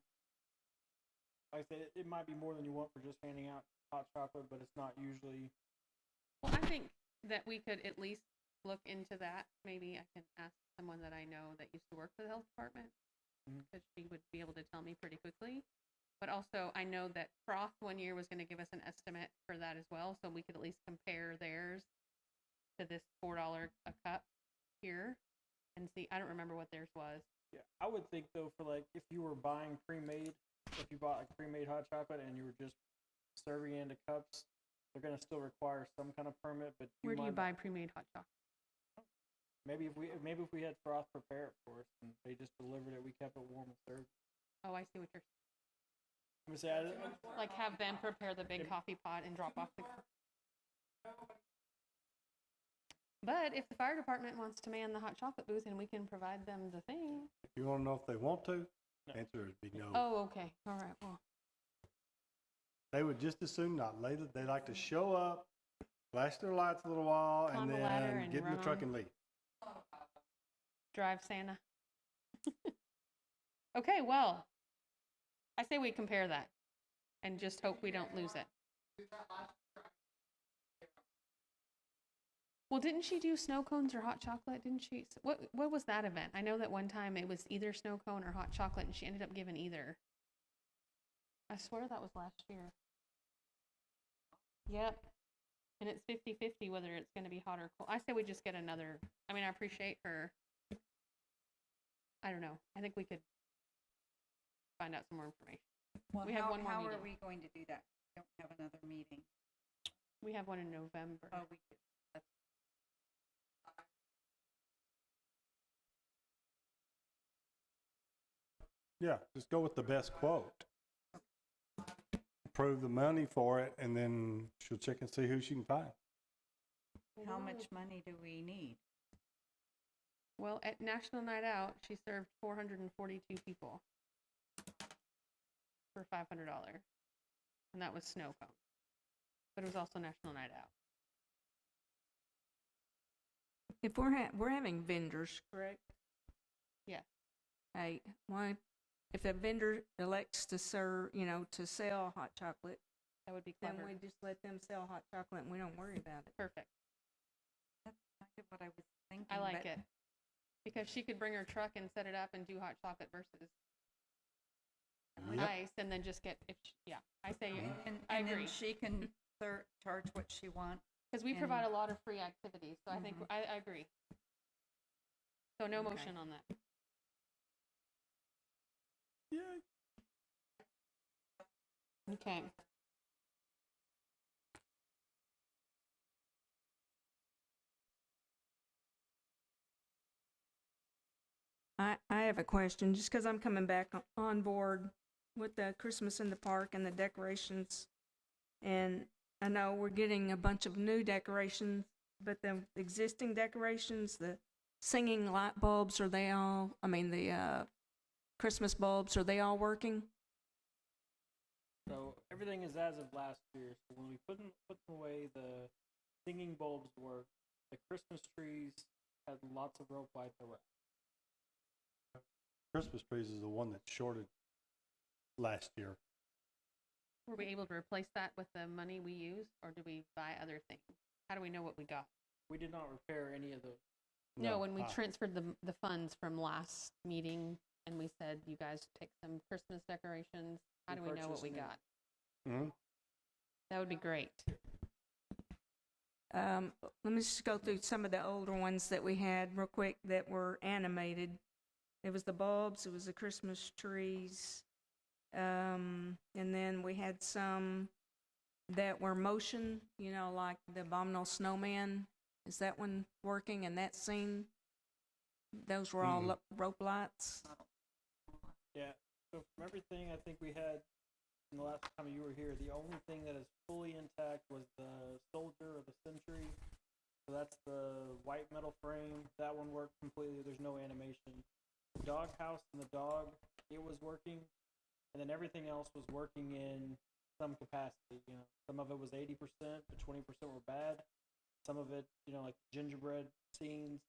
S8: Like I said, it might be more than you want for just handing out hot chocolate, but it's not usually.
S1: Well, I think that we could at least look into that. Maybe I can ask someone that I know that used to work for the health department, because she would be able to tell me pretty quickly. But also, I know that Froth one year was going to give us an estimate for that as well, so we could at least compare theirs to this $4 a cup here and see. I don't remember what theirs was.
S8: Yeah, I would think though, for like if you were buying pre-made, if you bought like pre-made hot chocolate and you were just serving it into cups, they're going to still require some kind of permit. But
S1: Where do you buy pre-made hot chocolate?
S8: Maybe if we had Froth prepare it for us and they just delivered it, we kept it warm and served.
S1: Oh, I see what you're saying.
S8: I'm gonna say
S1: Like have them prepare the big coffee pot and drop off the. But if the fire department wants to man the hot chocolate booth and we can provide them the thing.
S5: If you want to know if they want to, Answer would be no.
S1: Oh, okay, all right, well,
S5: They would just as soon not. They like to show up, flash their lights a little while,
S1: Climb
S5: and
S1: the ladder
S5: then
S1: and
S5: get in the
S1: run
S5: truck
S1: on.
S5: and leave.
S1: drive Santa. Okay, well, I say we compare that and just hope we don't lose it. Well, didn't she do snow cones or hot chocolate? Didn't she? What was that event? I know that one time it was either snow cone or hot chocolate, and she ended up giving either. I swear that was last year. Yep. And it's 50-50 whether it's going to be hot or cold. I say we just get another. I mean, I appreciate her. I don't know. I think we could find out some more information.
S3: Well,
S1: We have one more
S3: how are
S1: meeting.
S3: we going to do that? We don't have another meeting.
S1: We have one in November.
S3: Oh, we do. That's
S5: Yeah, just go with the best quote. Approve the money for it, and then she'll check and see who she can find.
S3: how much money do we need?
S1: Well, at National Night Out, she served 442 people for $500, and that was snow cone. But it was also National Night Out.
S6: If we're having vendors, correct?
S1: Yeah.
S6: Hey, why, if a vendor elects to serve, to sell hot chocolate,
S1: That would be
S6: then
S1: clever.
S6: we just let them sell hot chocolate and we don't worry about it.
S1: Perfect.
S3: That's kind of what I was thinking.
S1: I like
S3: but
S1: it. Because she could bring her truck and set it up and do hot chocolate versus
S5: Yep.
S1: ice, and then just get, yeah, I say,
S3: And,
S1: I
S3: and then
S1: agree.
S3: she can charge what she wants.
S1: Because we
S3: and-
S1: provide a lot of free activities, so I think,
S3: Mhm.
S1: I agree. So no
S3: Okay.
S1: motion on that.
S5: Yeah.
S1: Okay.
S6: I have a question, just because I'm coming back on board with the Christmas in the park and the decorations. And I know we're getting a bunch of new decorations, but the existing decorations, the singing light bulbs, the Christmas bulbs, are they all working?
S8: So everything is as of last year. So when we put them away, the singing bulbs work. The Christmas trees had lots of rope lights around.
S5: Christmas trees is the one that shorted last year.
S1: Were we able to replace that with the money we used, or do we buy other things? How do we know what we got?
S8: We did not repair any of those.
S1: No, when we
S5: Ah,
S1: transferred the funds from last meeting, and we said, you guys take some Christmas decorations, how
S8: We
S1: do we know what
S8: purchased
S1: we
S8: new.
S1: got?
S5: mhm.
S1: That would be great.
S6: Let me just go through some of the older ones that we had real quick that were animated. It was the bulbs, it was the Christmas trees, and then we had some that were motion, like the Abominable Snowman. Is that one working in that scene? Those were all rope lights.
S8: Yeah. So from everything I think we had in the last time you were here, the only thing that is fully intact was the soldier of the century. So that's the white metal frame. That one worked completely. There's no animation. The dog house and the dog, it was working. And then everything else was working in some capacity. Some of it was 80%, but 20% were bad. Some of it, like gingerbread scenes,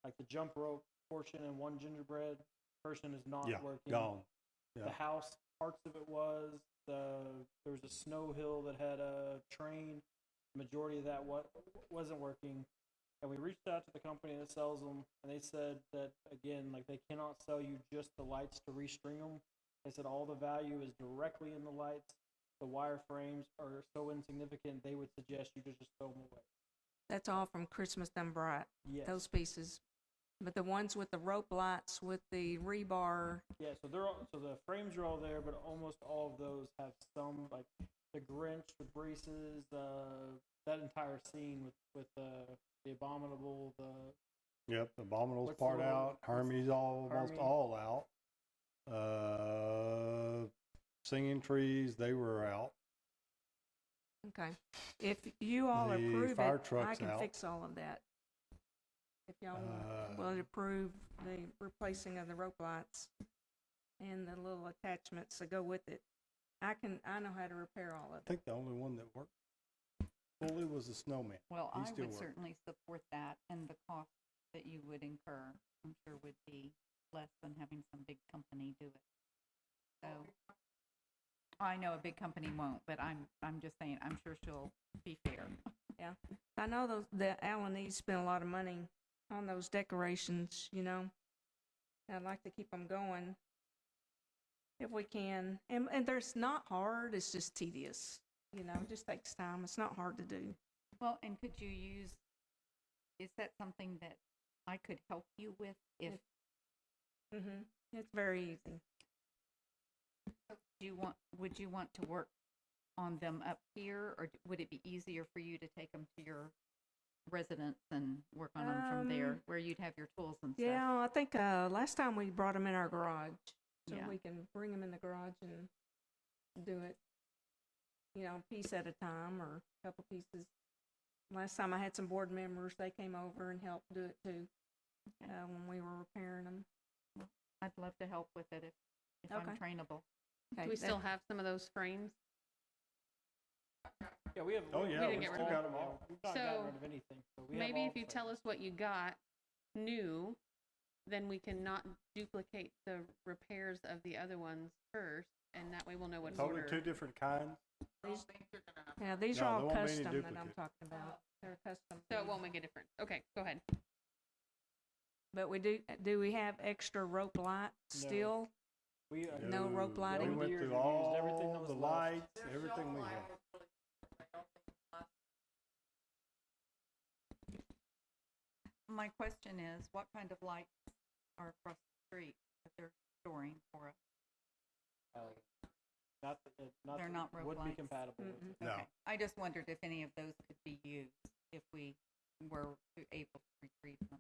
S8: like the jump rope portion and one gingerbread person is not
S5: Yeah,
S8: working.
S5: gone. Yeah.
S8: The house, parts of it was. There was a snow hill that had a train. The majority of that wasn't working. And we reached out to the company that sells them, and they said that, again, like they cannot sell you just the lights to restring them. They said all the value is directly in the lights. The wire frames are so insignificant, they would suggest you just throw them away.
S6: That's all from Christmas Done Bright,
S8: Yes.
S6: those pieces. But the ones with the rope lights with the rebar,
S8: Yeah, so the frames are all there, but almost all of those have some, like the Grinch, the braces, that entire scene with the Abominable,
S5: Yep, the Abominable's
S8: What's the
S5: part
S8: little-
S5: out, Hermie's almost
S8: Hermie.
S5: all out. Singing trees, they were out.
S6: okay. If you all
S5: The
S6: approve
S5: fire
S6: it, I
S5: truck's
S6: can
S5: out.
S6: fix all of that. If y'all
S5: Uh,
S6: will approve the replacing of the rope lights and the little attachments that go with it. I know how to repair all of
S5: I
S6: it.
S5: think the only one that worked fully was the snowman.
S3: Well,
S5: He
S3: I
S5: still
S3: would
S5: works.
S3: certainly support that, and the cost that you would incur, I'm sure would be less than having some big company do it. So, I know a big company won't, but I'm just saying, I'm sure she'll be fair.
S6: Yeah. I know the Alanies spent a lot of money on those decorations, you know. I'd like to keep them going if we can. And there's not hard, it's just tedious. You know, it just takes time. It's not hard to do.
S3: Well, and could you is that something that I could help you with if
S6: It's very easy.
S3: would you want to work on them up here, or would it be easier for you to take them to your residence and work on them from there, where you'd have your tools and stuff?
S6: Yeah, I think last time we brought them in our garage, so
S3: Yeah.
S6: we can bring them in the garage and do it, you know, piece at a time or a couple pieces. Last time I had some board members, they came over and helped do it too, when we were repairing them.
S3: I'd love to help with it if I'm
S6: Okay.
S3: trainable.
S6: Okay,
S1: Do we still have some of those frames?
S8: Yeah, we have.
S5: Oh, yeah,
S1: we still
S5: got 'em all.
S8: We've not
S1: So,
S8: gotten rid of anything. So we have
S1: Maybe
S8: all
S1: if you
S8: the
S1: tell
S8: frames.
S1: us what you got new, then we can not duplicate the repairs of the other ones first, and that way we'll know what
S5: Totally
S1: order.
S5: two different kinds.
S6: Yeah, these
S5: No,
S6: are
S5: there
S6: all
S5: won't be any
S6: custom that I'm
S5: duplicate.
S6: talking about. They're custom.
S1: So it won't make a difference. Okay, go ahead.
S6: But we do we have extra rope lights
S8: No.
S6: still?
S8: We
S6: No rope lighting?
S5: We
S8: over the
S5: went
S8: years,
S5: through
S8: we've used everything that
S5: all
S8: was
S5: the
S8: left.
S5: lights, everything we had.
S3: My question is, what kind of lights are across the street that they're storing for us? They're not rope
S8: wouldn't
S3: lights?
S8: be compatible with it.
S5: No.
S3: Okay. I just wondered if any of those could be used if we were able to retrieve them.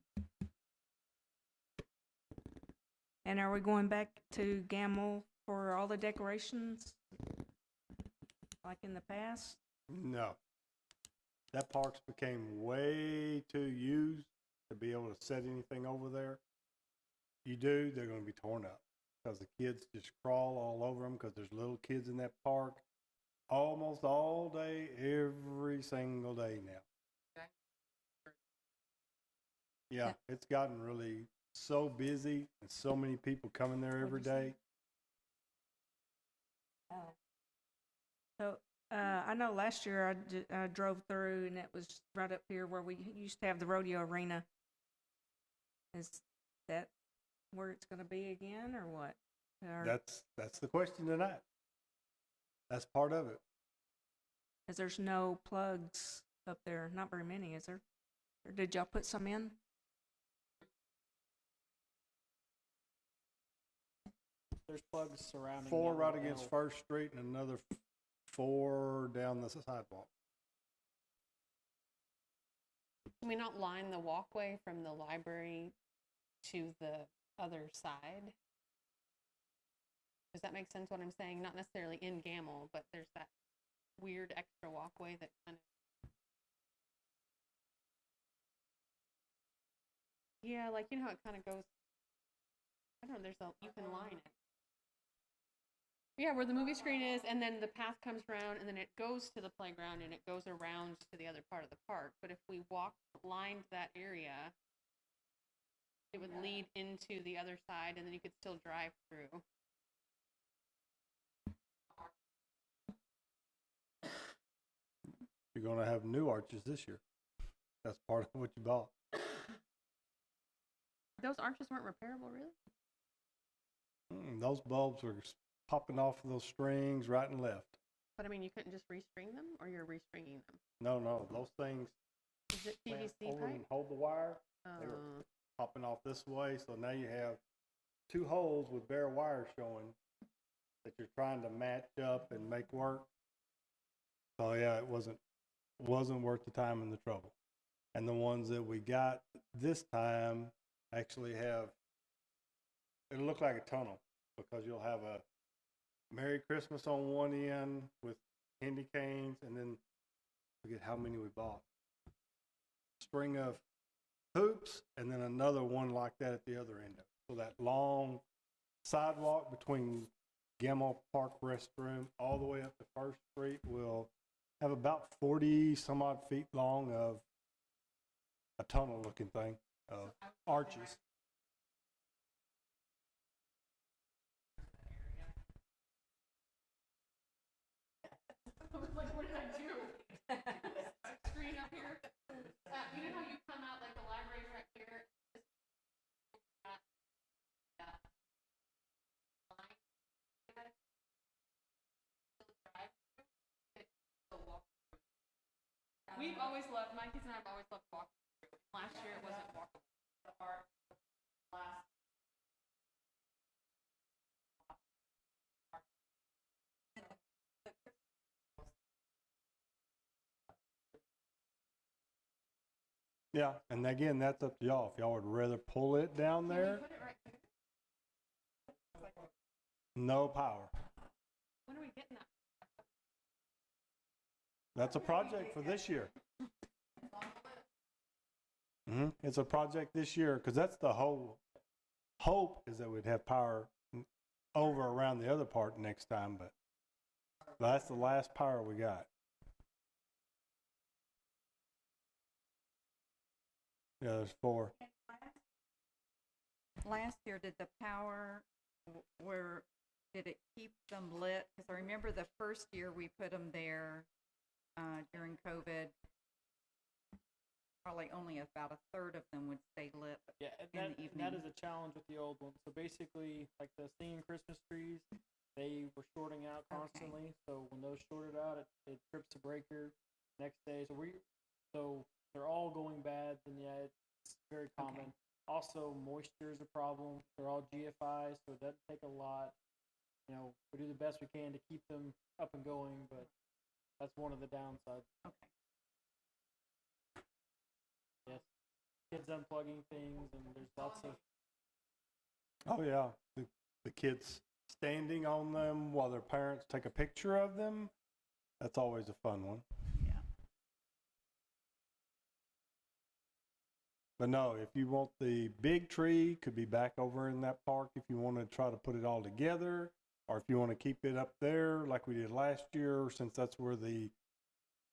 S6: And are we going back to Gamble for all the decorations like in the past?
S5: No. That park's became way too used to be able to set anything over there. You do, they're going to be torn up because the kids just crawl all over them because there's little kids in that park almost all day, every single day now. Yeah, it's gotten really so busy and so many people coming there every day.
S6: So I know last year I drove through and it was right up here where we used to have the rodeo arena. Is that where it's going to be again or what? Or,
S5: That's the question tonight. That's part of it.
S6: 'cause there's no plugs up there. Not very many, is there? Or did y'all put some in?
S8: There's plugs surrounding.
S5: 4
S8: that
S5: right
S8: now.
S5: against First Street and another 4 down the sidewalk.
S1: Can we not line the walkway from the library to the other side? Does that make sense what I'm saying? Not necessarily in Gamble, but there's that weird extra walkway that kind of. Yeah, like you know how it kind of goes. I don't know, you can line it. Yeah, where the movie screen is, and then the path comes around, and then it goes to the playground, and it goes around to the other part of the park. But if we lined that area, it would lead into the other side, and then you could still drive through.
S5: You're going to have new arches this year. That's part of what you bought.
S1: Those arches weren't repairable, really?
S5: Those bulbs were popping off of those strings right and left.
S1: But I mean, you couldn't just restring them, or you're restringing them?
S5: No, those things
S1: Is it
S5: clamp
S1: PVC
S5: over and
S1: pipe?
S5: hold the wire. They were popping off this way, so now you have 2 holes with bare wire showing that you're trying to match up and make work. So yeah, it wasn't worth the time and the trouble. And the ones that we got this time actually have, it'll look like a tunnel because you'll have a Merry Christmas on one end with candy canes, and then forget how many we bought. String of hoops, and then another one like that at the other end. So that long sidewalk between Gamma Park Restroom all the way up to First Street will have about 40 some odd feet long of a tunnel looking thing of arches.
S1: I was like, what did I do? Screen up here. You know how you come out like the library's right here? We've always loved, my kids and I have always loved walking through. Last year it wasn't walkable. The art last.
S5: Yeah, and again, that's up to y'all. If y'all would rather pull it down there,
S1: Put it right here.
S5: no power.
S1: When are we getting that?
S5: That's a project for this year. It's a project this year because that's the whole hope is that we'd have power over around the other part next time, but that's the last power we got. Yeah, there's 4.
S3: Last year, did the power, did it keep them lit? Because I remember the first year we put them there during COVID, probably only about a third of them would stay lit
S8: Yeah,
S3: in
S8: and
S3: the
S8: that
S3: evening.
S8: is a challenge with the old ones. So basically, like the singing Christmas trees, they were shorting out constantly. So when those shorted out, it trips the breaker next day. So they're all going bad, and yeah, it's very common. Also, moisture is a problem. They're all GFI, so it doesn't take a lot. You know, we do the best we can to keep them up and going, but that's one of the downsides.
S3: Okay.
S8: Yes, kids unplugging things, and there's lots of.
S5: Oh yeah, the kids standing on them while their parents take a picture of them. That's always a fun one.
S3: Yeah.
S5: But no, if you want the big tree, could be back over in that park if you want to try to put it all together, or if you want to keep it up there like we did last year, since that's where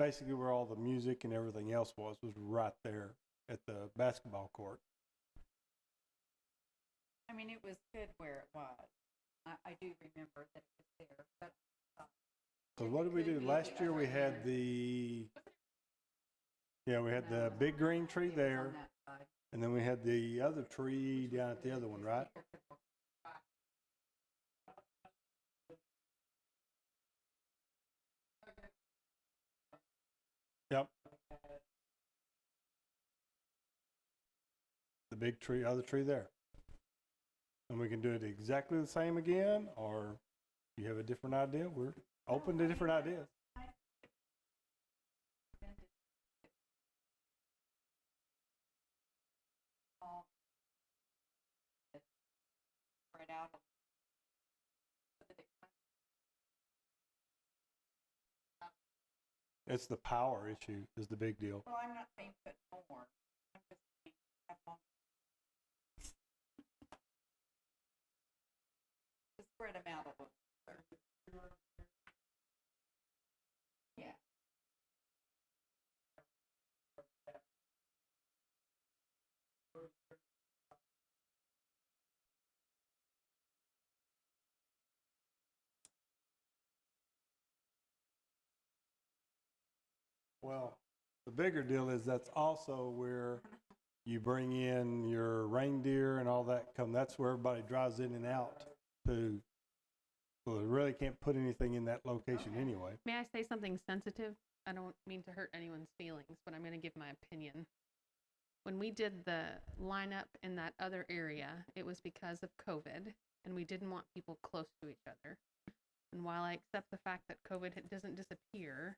S5: basically where all the music and everything else was right there at the basketball court.
S3: I mean, it was good where it was. I do remember that it was there, but.
S5: Because what did we do last year? We had the big green tree there, and then we had the other tree down at the other one, right? Yep. The big tree, other tree there. And we can do it exactly the same again, or you have a different idea, we're open to different ideas.
S3: Spread out.
S5: It's the power issue is the big deal.
S3: Well, I'm not saying put more. I'm just saying have more. To spread them out a little further. Yeah.
S5: Well, the bigger deal is that's also where you bring in your reindeer and all that that's where everybody drives in and out to, well, they really can't put anything in that location anyway.
S1: May I say something sensitive? I don't mean to hurt anyone's feelings, but I'm going to give my opinion. When we did the lineup in that other area, it was because of COVID, and we didn't want people close to each other. And while I accept the fact that COVID doesn't disappear,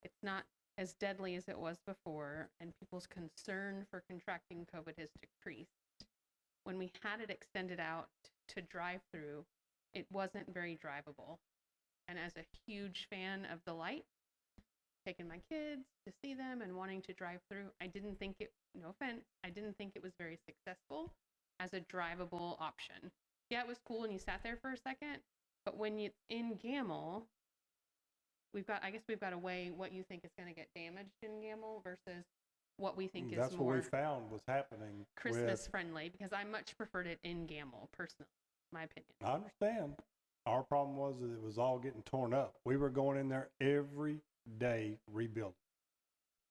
S1: it's not as deadly as it was before, and people's concern for contracting COVID has decreased. When we had it extended out to drive-through, it wasn't very drivable. And as a huge fan of the light, taking my kids to see them and wanting to drive through, I didn't think it, no offense, I didn't think it was very successful as a drivable option. yeah, it was cool and you sat there for a second, but when it's in Gamel, I guess we've got to weigh what you think is going to get damaged in Gamel versus what we think is
S5: That's what
S1: more
S5: we found was happening.
S1: Christmas friendly, because I much preferred it in Gamel, personally, my opinion.
S5: I understand. Our problem was that it was all getting torn up. We were going in there every day rebuilding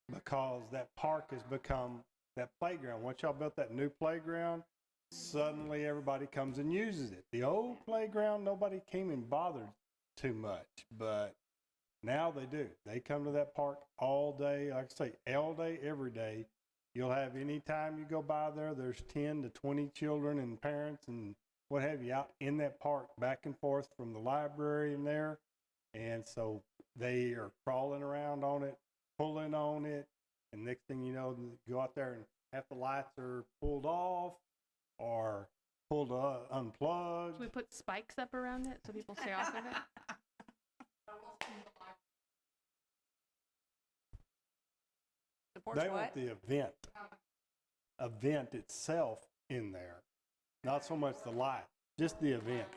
S5: because that park has become that playground. Once y'all built that new playground, suddenly everybody comes and uses it. The old playground, nobody came and bothered too much, but now they do. They come to that park all day, like I say, all day, every day. You'll have any time you go by there, there's 10 to 20 children and parents and what have you out in that park back and forth from the library and there. And so they are crawling around on it, pulling on it. And next thing you know, you go out there and half the lights are pulled off or pulled unplugged.
S1: Should we put spikes up around it so people stay off of it?
S3: Supports
S5: They
S3: what?
S5: want the event itself in there, not so much the light, just the event.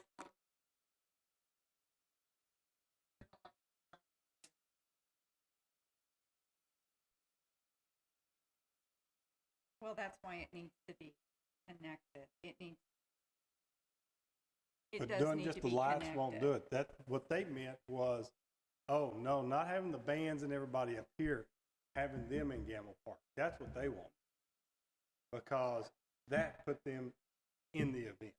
S3: Well, that's why it needs to be connected. It
S5: But
S3: does
S5: doing
S3: need
S5: just
S3: to
S5: the
S3: be
S5: lights
S3: connected.
S5: won't do it. That what they meant was, oh no, not having the bands and everybody up here, having them in Gamble Park. That's what they want, because that put them in the event.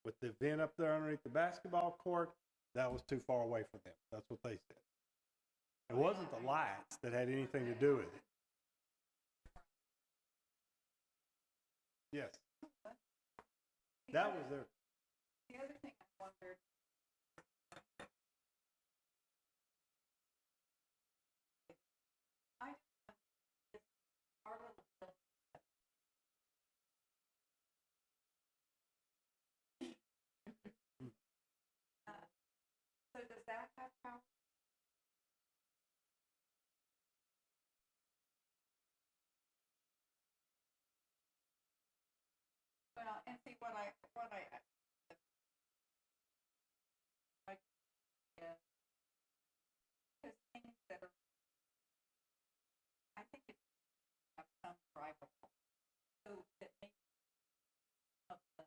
S5: With the event up there underneath the basketball court, that was too far away for them. That's what they said. It wasn't the lights that had anything to do with it. Yes. That was their.
S3: The other thing I wondered, our little so does that have power? Well, and see what I because things that are, I think it's have some drivable, so that makes of the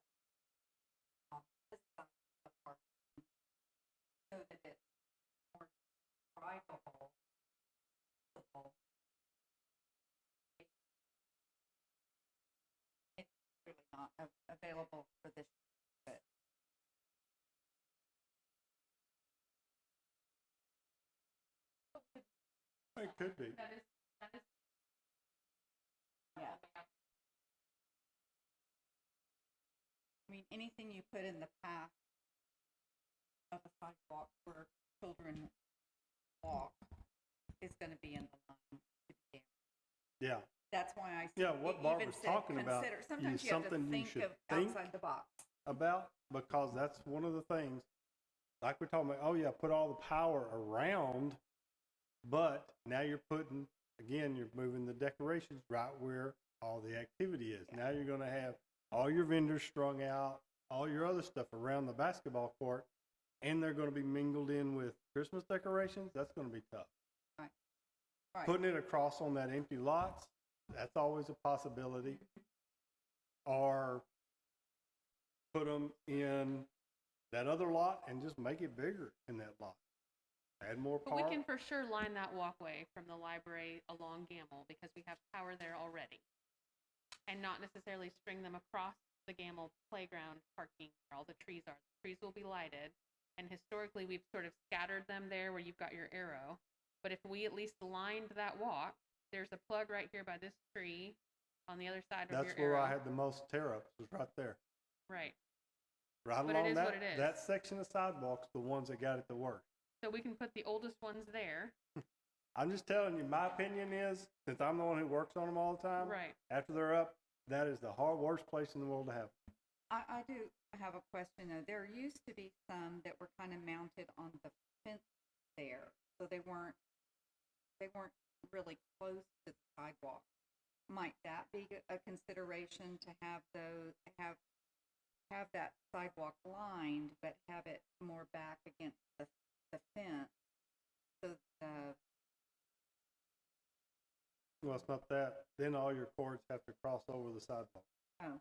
S3: this side of the park, so that it's more drivable. It's really not available for this, but
S5: It could be.
S3: yeah. I mean, anything you put in the path of a sidewalk where children walk is going to be in the line to be damaged.
S5: Yeah.
S3: That's why I
S5: Yeah,
S3: it
S5: what
S3: even
S5: Barbara's
S3: said
S5: talking about
S3: consider. Sometimes
S5: is
S3: you have to
S5: something you
S3: think
S5: should
S3: of
S5: think
S3: outside the box.
S5: about, because that's one of the things, like we're talking about, oh yeah, put all the power around, but now you're putting, again, you're moving the decorations right where all the activity is.
S3: Yeah.
S5: Now you're going to have all your vendors strung out, all your other stuff around the basketball court, and they're going to be mingled in with Christmas decorations. That's going to be tough.
S3: Right.
S5: Putting it across on that empty lots, that's always a possibility. Or put them in that other lot and just make it bigger in that lot. Add more
S1: But
S5: park.
S1: we can for sure line that walkway from the library along Gamble because we have power there already. And not necessarily string them across the Gamble playground parking where all the trees are. The trees will be lighted. And historically, we've sort of scattered them there where you've got your arrow. But if we at least lined that walk, there's a plug right here by this tree on the other side of
S5: That's
S1: your
S5: where
S1: arrow.
S5: I had the most tear ups, was right there.
S1: Right.
S5: Right
S1: But it
S5: along
S1: is
S5: that,
S1: what it is.
S5: that section of sidewalks, the ones that got it the worst.
S1: So we can put the oldest ones there.
S5: I'm just telling you, my opinion is, since I'm the one who works on them all the time,
S1: Right.
S5: after they're up, that is the worst place in the world to have.
S3: I do have a question though. There used to be some that were kind of mounted on the fence there, so they weren't really close to the sidewalk. Might that be a consideration to have those have have that sidewalk lined, but have it more back against the fence. So
S5: Well, it's not that, then all your cords have to cross over the sidewalk.
S3: oh,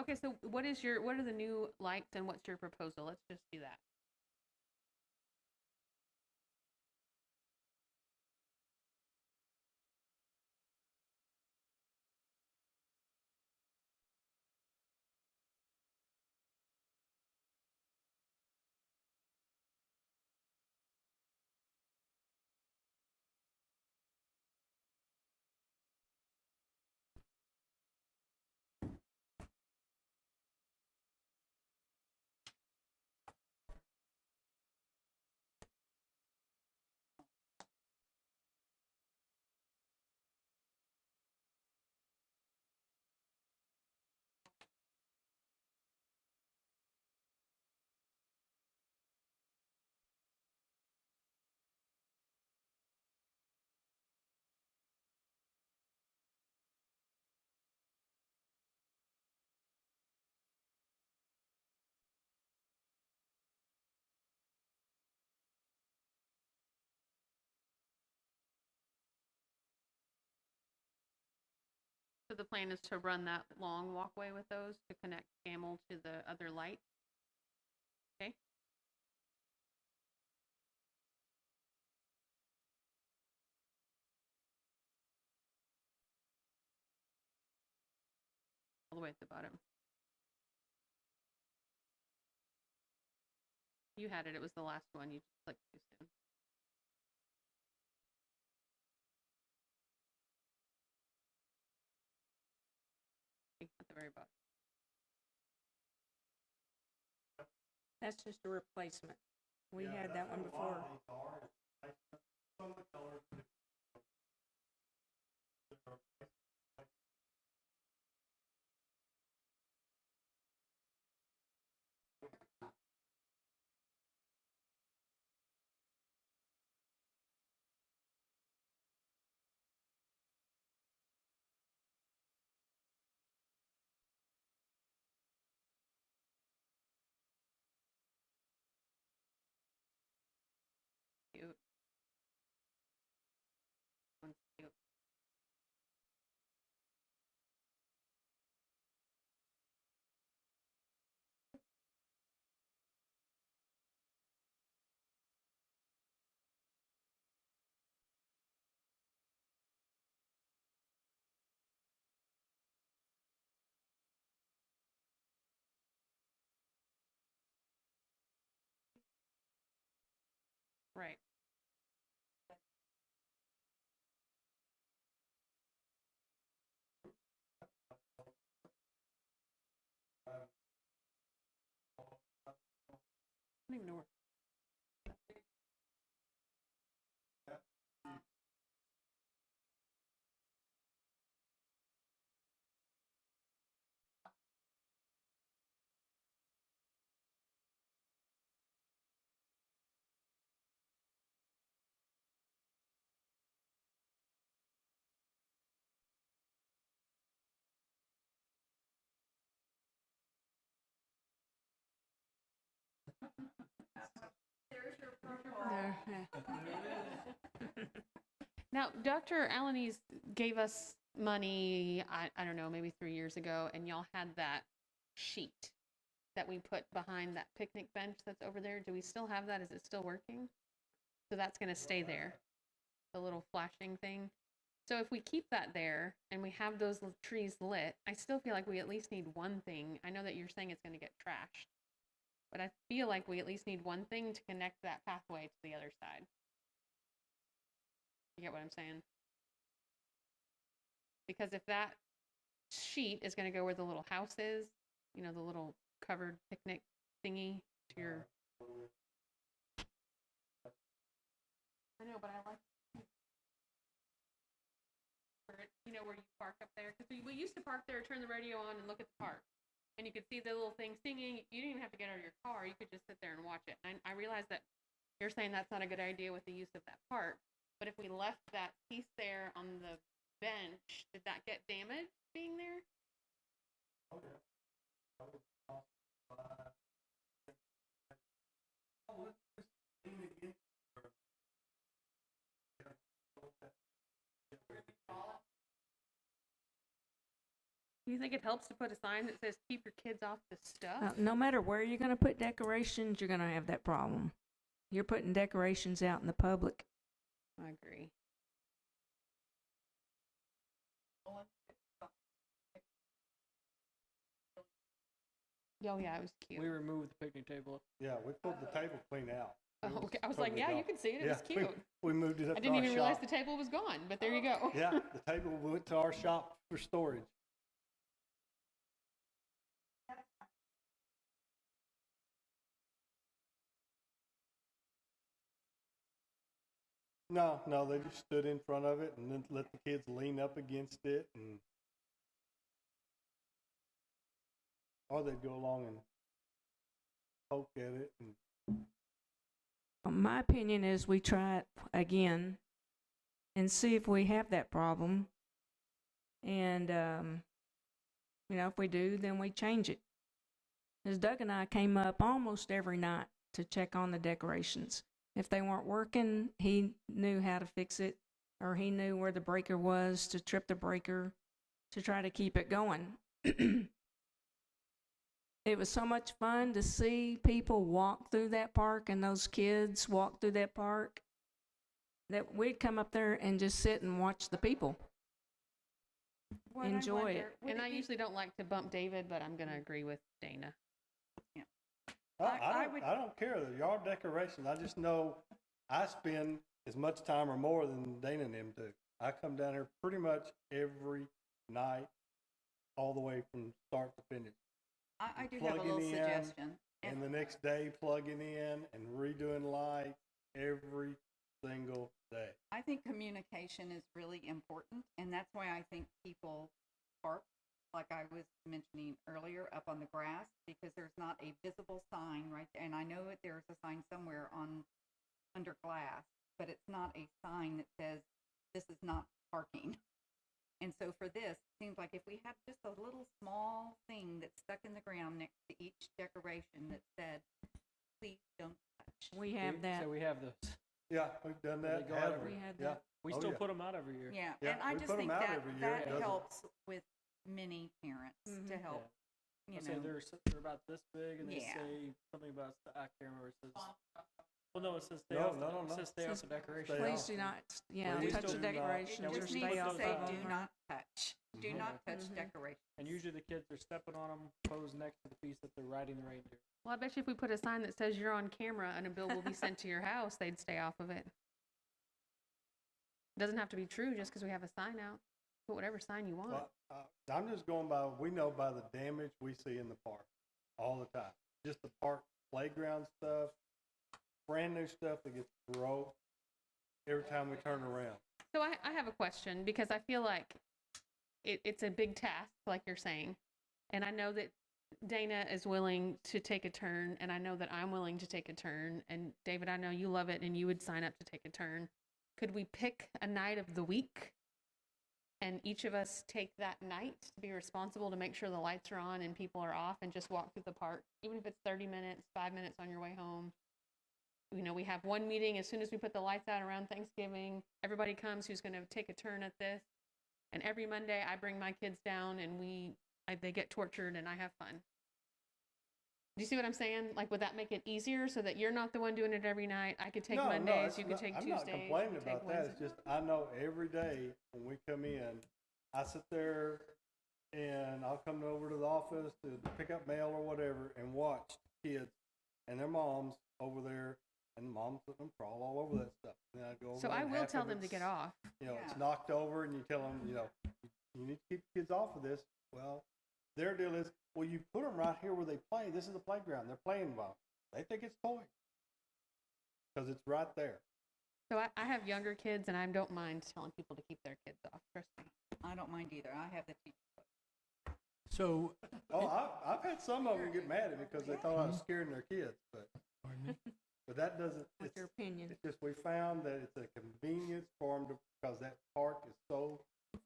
S1: Okay, so what are the new lights and what's your proposal? Let's just do that. So the plan is to run that long walkway with those to connect Camel to the other light. Okay. All the way at the bottom. You had it. It was the last one. You just clicked too soon. At the very bottom.
S6: That's just a replacement. We had that one before.
S1: Cute. One's cute. Right. I don't even know where. There, yeah. Now, Dr. Alanese gave us money, I don't know, maybe 3 years ago, and y'all had that sheet that we put behind that picnic bench that's over there. Do we still have that? Is it still working? So that's going to stay there, the little flashing thing. So if we keep that there and we have those trees lit, I still feel like we at least need one thing. I know that you're saying it's going to get trashed, but I feel like we at least need one thing to connect that pathway to the other side. You get what I'm saying? Because if that sheet is going to go where the little house is, you know, the little covered picnic thingy to your. I know, but I like. You know, where you park up there, because we used to park there, turn the radio on, and look at the park, and you could see the little thing singing. You didn't even have to get out of your car; you could just sit there and watch it. And I realized that you're saying that's not a good idea with the use of that park, But if we left that piece there on the bench, did that get damaged being there? Do you think it helps to put a sign that says keep your kids off the stuff?
S6: No matter where you're going to put decorations, you're going to have that problem. You're putting decorations out in the public.
S1: I agree. Oh yeah, it was cute.
S8: We removed the picnic table.
S5: Yeah, we pulled the table clean out. It
S1: Oh, okay. I was
S5: totally
S1: like, yeah,
S5: gone.
S1: you can see it. It
S5: Yeah,
S1: was cute.
S5: We moved it up
S1: I
S5: to
S1: didn't
S5: our
S1: even realize
S5: shop.
S1: the table was gone, but there you go.
S5: Yeah, the table went to our shop for storage. No, they just stood in front of it and then let the kids lean up against it, and or they'd go along and poke at it. And
S6: My opinion is we try it again and see if we have that problem. And, if we do, then we change it. Because Doug and I came up almost every night to check on the decorations. If they weren't working, he knew how to fix it, or he knew where the breaker was to trip the breaker to try to keep it going. It was so much fun to see people walk through that park and those kids walk through that park that we'd come up there and just sit and watch the people.
S3: What I
S6: Enjoy
S3: wonder,
S6: it.
S3: would
S1: And
S3: it
S1: I
S3: be-
S1: usually don't like to bump David, but I'm going to agree with Dana.
S3: I would-
S5: I don't care the yard decorations. I just know I spend as much time or more than Dana and them do. I come down here pretty much every night, all the way from start to finish.
S3: I do have a
S5: plugging
S3: little
S5: in,
S3: suggestion.
S5: And the next day, plugging in and redoing lights every single day.
S3: I think communication is really important, and that's why I think people park, like I was mentioning earlier, up on the grass, because there's not a visible sign right there. And I know that there's a sign somewhere under glass, but it's not a sign that says this is not parking. And so for this, it seems like if we had just a little small thing that's stuck in the ground next to each decoration that said, please don't touch.
S6: We have that.
S8: So we have those.
S5: Yeah, we've done
S8: They
S5: that.
S8: go out
S5: have
S8: every-
S6: We had
S5: Yeah.
S6: that.
S8: We
S5: Oh,
S8: still
S5: yeah.
S8: put them out every year.
S3: Yeah,
S5: Yeah,
S3: and I
S5: we
S3: just
S5: put 'em
S3: think
S5: out
S3: that
S5: every year.
S3: that
S5: It doesn't-
S3: helps with many parents to
S6: Mhm.
S3: help, you
S8: I say
S3: know.
S8: they're about this big, and they
S3: Yeah.
S8: say something about I can't remember. It says, well, no, it says stay
S5: No,
S8: off.
S5: no, no,
S8: It
S5: no.
S8: says stay off
S6: Says
S8: the decoration.
S5: stay
S6: Please
S5: off.
S6: do not,
S5: Please
S6: touch the
S5: do not.
S6: decorations
S3: It
S6: or
S3: just
S6: stay
S3: needs to
S6: off
S3: say,
S6: of
S3: do
S6: them.
S3: not touch. Do
S5: Mhm.
S3: not touch
S6: Mhm.
S3: decorations.
S8: And usually the kids are stepping on them, posed next to the piece that they're riding the reindeer.
S1: Well, I bet you if we put a sign that says you're on camera and a bill will be sent to your house, they'd stay off of it. Doesn't have to be true just because we have a sign out. Put whatever sign you want.
S5: Well, I'm just going by, we know by the damage we see in the park all the time. Just the park playground stuff, brand new stuff that gets broke every time we turn around.
S1: So I have a question because I feel like it's a big task, like you're saying. And I know that Dana is willing to take a turn, and I know that I'm willing to take a turn. And David, I know you love it, and you would sign up to take a turn. Could we pick a night of the week, and each of us take that night to be responsible to make sure the lights are on and people are off, and just walk through the park, even if it's 30 minutes, 5 minutes on your way home? You know, we have one meeting as soon as we put the lights out around Thanksgiving. Everybody comes who's going to take a turn at this. And every Monday, I bring my kids down, and they get tortured, and I have fun. Do you see what I'm saying? Like, would that make it easier so that you're not the one doing it every night? I could take
S5: No,
S1: Mondays,
S5: it's
S1: you could
S5: not-
S1: take
S5: I'm
S1: Tuesdays.
S5: not complaining
S1: you could
S5: about
S1: take
S5: that. It's
S1: Wednesdays.
S5: just, I know every day when we come in, I sit there and I'll come over to the office to pick up mail or whatever and watch kids and their moms over there, and the moms let them crawl all over that stuff. And then I go over
S1: So
S5: there
S1: I
S5: and
S1: will
S5: half
S1: tell
S5: of
S1: them to
S5: it's,
S1: get off.
S5: You know, it's
S3: Yeah.
S5: knocked over, and you tell them, you know, you need to keep the kids off of this. Well, their deal is, well, you put them right here where they play. This is the playground. They're playing well. They think it's toys because it's right there.
S1: So I have younger kids, and I don't mind telling people to keep their kids off. Trust me.
S3: I don't mind either. I have the teacher.
S7: So,
S5: Oh, I've had some of them get mad at me because they thought I was scaring their kids. But
S7: pardon me?
S5: But that doesn't,
S6: What's your opinion?
S5: it's just we found that it's a convenience for them because that park is so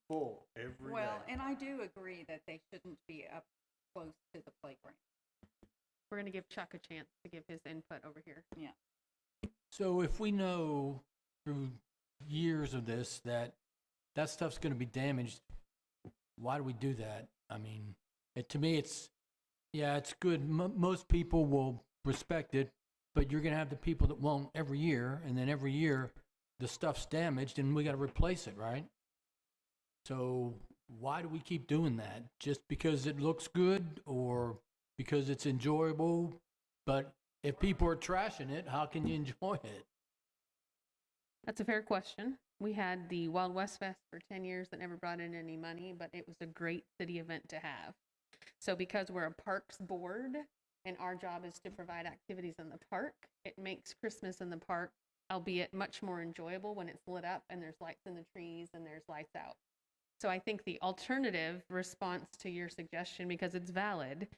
S5: full every day.
S3: Well, and I do agree that they shouldn't be up close to the playground.
S1: We're going to give Chuck a chance to give his input over here.
S3: Yeah.
S7: So if we know through years of this that that stuff's going to be damaged, why do we do that? I mean, to me, it's good. Most people will respect it, but you're going to have the people that won't every year, and then every year the stuff's damaged, and we got to replace it, right? So why do we keep doing that? Just because it looks good or because it's enjoyable? But if people are trashing it, how can you enjoy it?
S1: That's a fair question. We had the Wild West Fest for 10 years that never brought in any money, but it was a great city event to have. So because we're a parks board and our job is to provide activities in the park, it makes Christmas in the park, albeit much more enjoyable when it's lit up and there's lights in the trees and there's lights out. So I think the alternative response to your suggestion, because it's valid,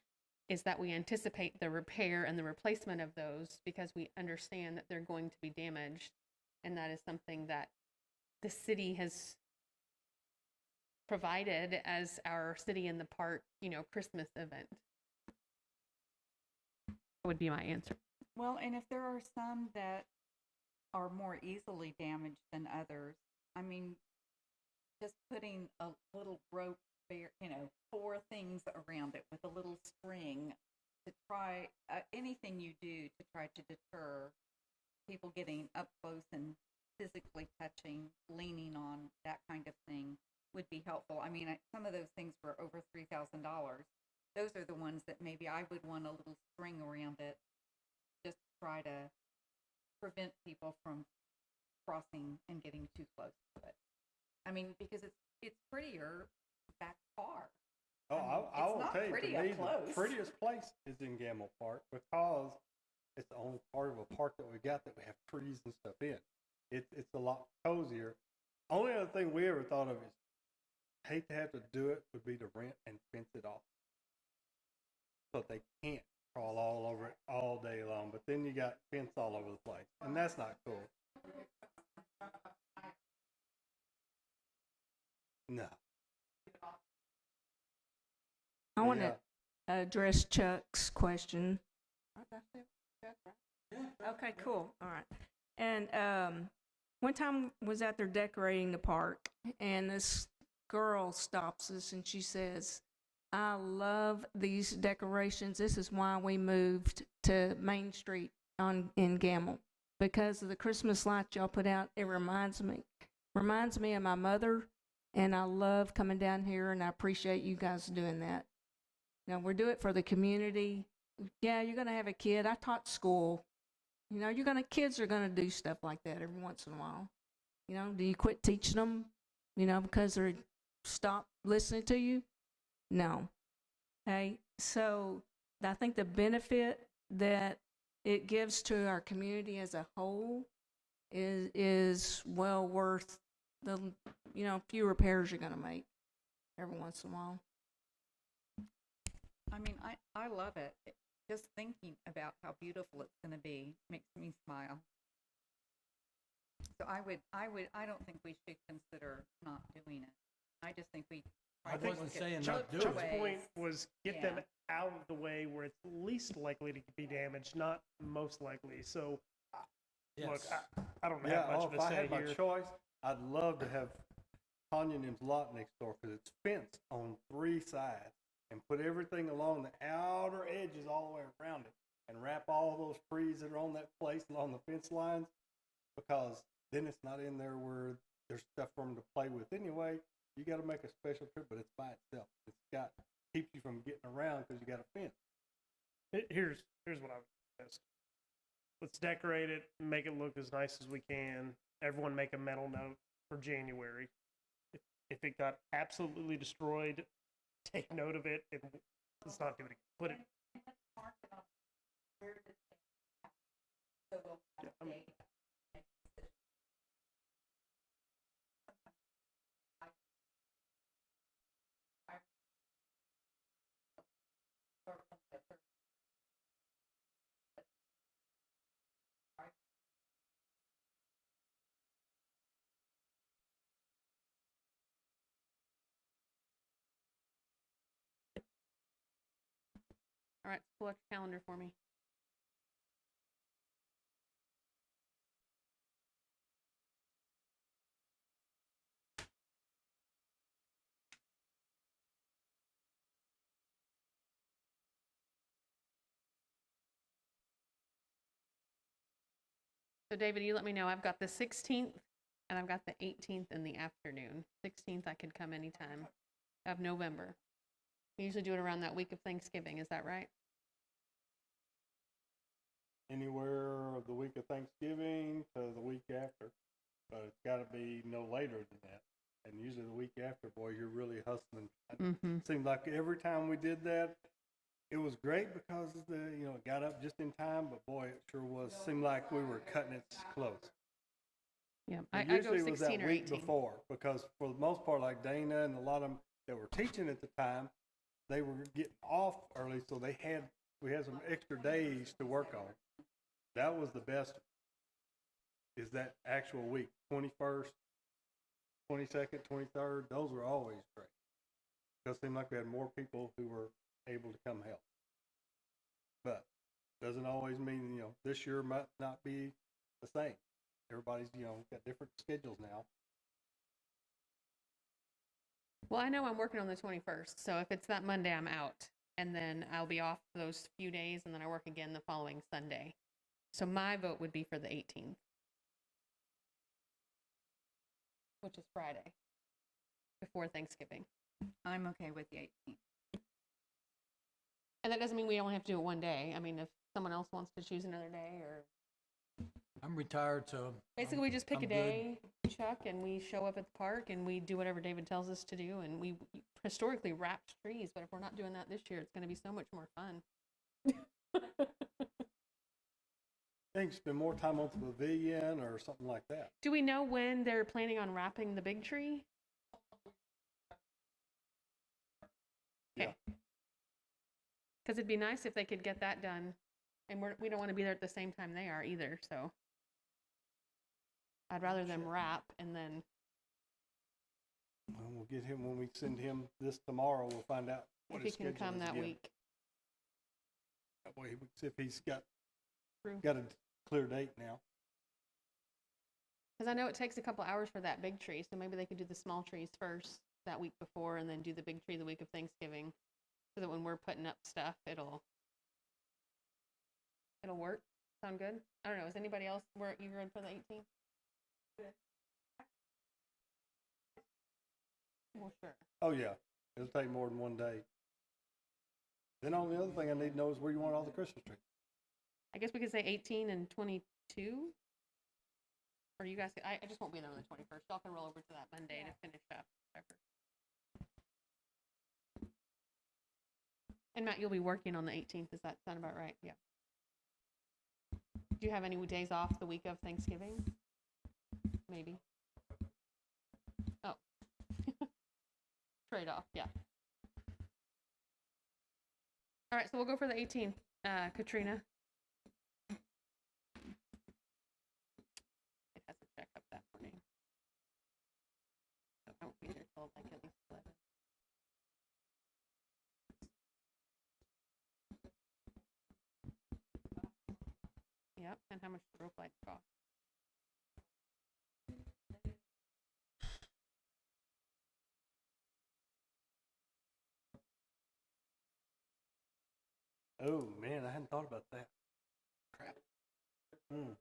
S1: is that we anticipate the repair and the replacement of those because we understand that they're going to be damaged. And that is something that the city has provided as our city in the park, Christmas event. That would be my answer.
S3: Well, and if there are some that are more easily damaged than others, I mean, just putting a little rope, 4 things around it with a little string to try, anything you do to try to deter people getting up close and physically touching, leaning on, that kind of thing would be helpful. I mean, some of those things were over $3,000. Those are the ones that maybe I would want a little string around it just to try to prevent people from crossing and getting too close to it. I mean, because it's prettier back far.
S5: Oh, I
S3: it's
S5: will
S3: not
S5: tell you,
S3: pretty
S5: to
S3: up
S5: me,
S3: close.
S5: the prettiest place is in Gamble Park because it's the only part of a park that we got that we have trees and stuff in. It's a lot cozier. Only other thing we ever thought of is, hate to have to do it, would be to rent and fence it off. So they can't crawl all over it all day long. But then you got fence all over the place. And that's not cool. No.
S6: I want to address Chuck's question. Okay, cool. All right. And one time was out there decorating the park, and this girl stops us and she says, "I love these decorations. This is why we moved to Main Street in Gamble, because of the Christmas lights y'all put out. It reminds me of my mother, and I love coming down here, and I appreciate you guys doing that. Now, we do it for the community. Yeah, you're going to have a kid. I taught school. Kids are going to do stuff like that every once in a while. Do you quit teaching them, because they stop listening to you? No. Okay, so I think the benefit that it gives to our community as a whole is well worth the, few repairs you're going to make every once in a while.
S3: I mean, I love it. Just thinking about how beautiful it's going to be makes me smile. So I don't think we should consider not doing it. I just think we.
S7: I wasn't saying not do
S4: Chuck's
S7: it.
S4: point was get them out of the way where it's least likely to be damaged, not most likely. So, look, I don't have much of a
S5: if I
S4: say
S5: had my
S4: here.
S5: choice, I'd love to have Tanya and them's lot next door because it's fenced on 3 sides, and put everything along the outer edges all the way around it, and wrap all those trees that are on that place along the fence lines, because then it's not in there where there's stuff for them to play with anyway. You got to make a special trip, but it's by itself. It's keeps you from getting around because you got a fence.
S4: Here's what I would suggest. Let's decorate it, make it look as nice as we can. Everyone make a mental note for January. If it got absolutely destroyed, take note of it and let's not do it again. Put it. Yeah, I mean,
S1: All right, pull up your calendar for me. So David, you let me know. I've got the 16th and I've got the 18th in the afternoon. 16th I could come anytime of November. We usually do it around that week of Thanksgiving. Is that right?
S5: Anywhere of the week of Thanksgiving to the week after, but it's got to be no later than that. And usually the week after, boy, you're really hustling.
S1: Mm-hmm.
S5: It seemed like every time we did that, it was great because it got up just in time. But boy, it sure was. Seemed like we were cutting it close.
S1: Yeah,
S5: And
S1: I go
S5: usually it was
S1: 16
S5: that
S1: or
S5: week
S1: 18.
S5: before, because for the most part, like Dana and a lot of them that were teaching at the time, they were getting off early, so we had some extra days to work on. That was the best. Is that actual week, 21st, 22nd, 23rd? Those were always great. Because it seemed like we had more people who were able to come help. But doesn't always mean, this year might not be the same. Everybody's, got different schedules now.
S1: Well, I know I'm working on the 21st, so if it's that Monday, I'm out. And then I'll be off those few days, and then I work again the following Sunday. So my vote would be for the 18th, which is Friday, before Thanksgiving.
S3: I'm okay with the 18th.
S1: And that doesn't mean we only have to do it one day. I mean, if someone else wants to choose another day, or
S7: I'm retired, so.
S1: basically we just pick
S7: I'm
S1: a day, Chuck, and we show up at the park and we do whatever David tells us to do. And we historically wrapped trees, but if we're not doing that this year, it's going to be so much more fun.
S5: I think spend more time on the pavilion or something like that.
S1: Do we know when they're planning on wrapping the big tree?
S5: Yeah.
S1: Because it'd be nice if they could get that done. And we don't want to be there at the same time they are either, so. I'd rather them wrap and then.
S5: Well, we'll get him when we send him this tomorrow. We'll find out what
S1: If
S5: his
S1: he can
S5: schedule
S1: come
S5: is
S1: that
S5: again.
S1: week.
S5: That way, if he's got
S1: True.
S5: a clear date now.
S1: Because I know it takes a couple hours for that big tree, so maybe they could do the small trees first that week before and then do the big tree the week of Thanksgiving. So that when we're putting up stuff, it'll work. Sound good? I don't know. Is anybody else you good for the 18th? Well, sure.
S5: Oh yeah, it'll take more than one day. Then the other thing I need to know is where you want all the Christmas trees.
S1: I guess we could say 18 and 22. Or you guys, I just won't be there on the 21st. Y'all can roll over to that Monday to finish up. Whatever. And Matt, you'll be working on the 18th. Does that sound about right? Yeah. Do you have any days off the week of Thanksgiving? Maybe. Oh. Trade off, yeah. All right, so we'll go for the 18th. Katrina. It has a check up that morning. So I won't be there till like at least 11. Yep, and how much the rope lights cost?
S5: Oh man, I hadn't thought about that. Crap.
S1: There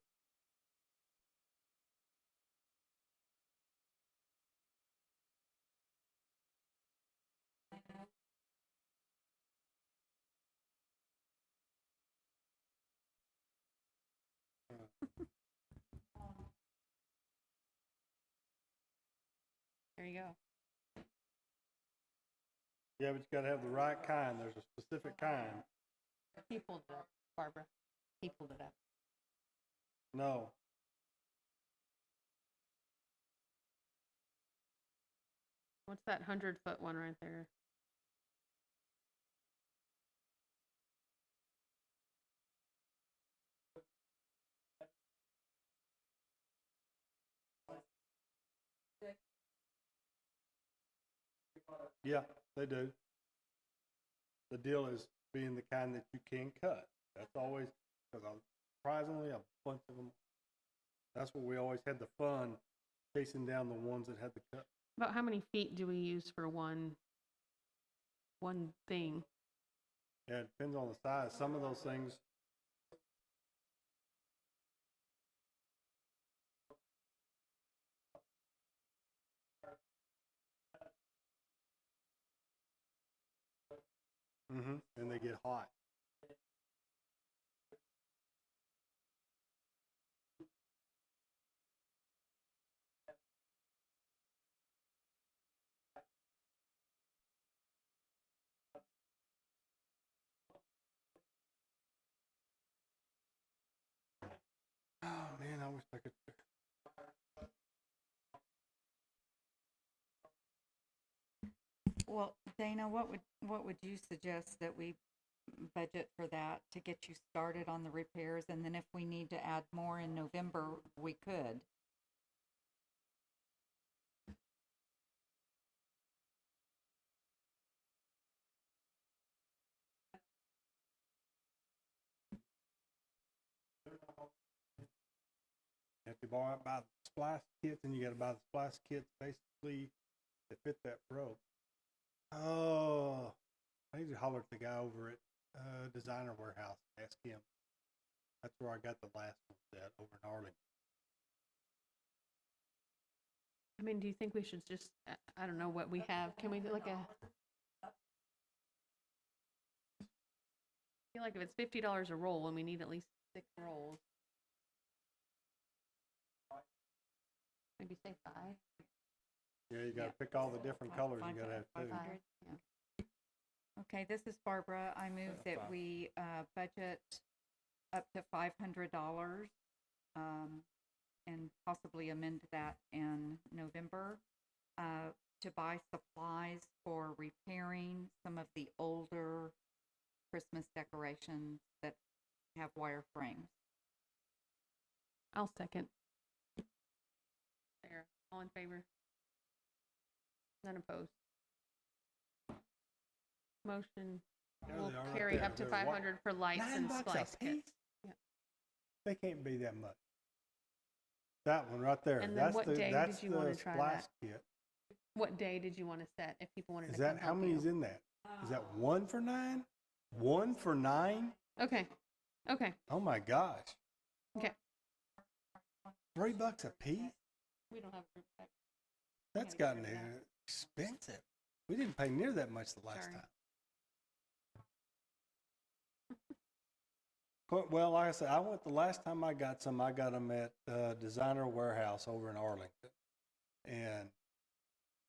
S1: you go.
S5: Yeah, but you gotta have the right kind. There's a specific kind.
S1: He pulled it up, Barbara. He pulled it up.
S5: No.
S1: What's that 100-foot one right there?
S5: Yeah, they do. The deal is being the kind that you can cut. That's always, because surprisingly, a bunch of them. That's what we always had the fun chasing down the ones that had the cut.
S1: About how many feet do we use for one thing?
S5: Yeah, it depends on the size. Some of those things. And they get hot. Oh man, I wish I could.
S3: Well, Dana, what would you suggest that we budget for that to get you started on the repairs? And then if we need to add more in November, we could.
S5: You have to buy the splice kits, and you got to buy the splice kits basically to fit that rope. Oh, I need to holler at the guy over at Designer Warehouse. Ask him. That's where I got the last one at, over in Arlington.
S1: I mean, do you think we should just, I don't know what we have. Can we do like a, I feel like if it's $50 a roll and we need at least 6 rolls, maybe say 5.
S5: Yeah, you got to pick all the different colors you got to have too.
S3: 500.
S1: Yeah.
S3: Okay, this is Barbara. I move that we budget up to $500 and possibly amend that in November to buy supplies for repairing some of the older Christmas decorations that have wire frames.
S1: I'll second. There, all in favor? None opposed. Motion
S5: There
S1: will
S5: they are right
S1: carry
S5: there.
S1: up to
S5: They're
S1: 500 for lights and
S5: $9
S1: splice
S5: a piece?
S1: kits. Yeah.
S5: They can't be that much. That one right there.
S1: And then
S5: that's
S1: what
S5: the
S1: day did
S5: that's
S1: you
S5: the
S1: wanna try
S5: splice
S1: that?
S5: kit.
S1: What day did you want to set if people wanted
S5: Is
S1: to come
S5: that how
S1: help
S5: many's
S1: you?
S5: in that? Is that 1 for 9? 1 for 9?
S1: Okay. Okay.
S5: Oh my gosh.
S1: Okay.
S5: $3 a piece?
S1: We don't have a group text.
S5: That's
S1: gotta
S5: gotten
S1: get rid of
S5: expensive. We didn't pay near that much the last
S1: Sorry.
S5: time. Well, like I said, I went the last time I got some. I got them at Designer Warehouse over in Arlington, and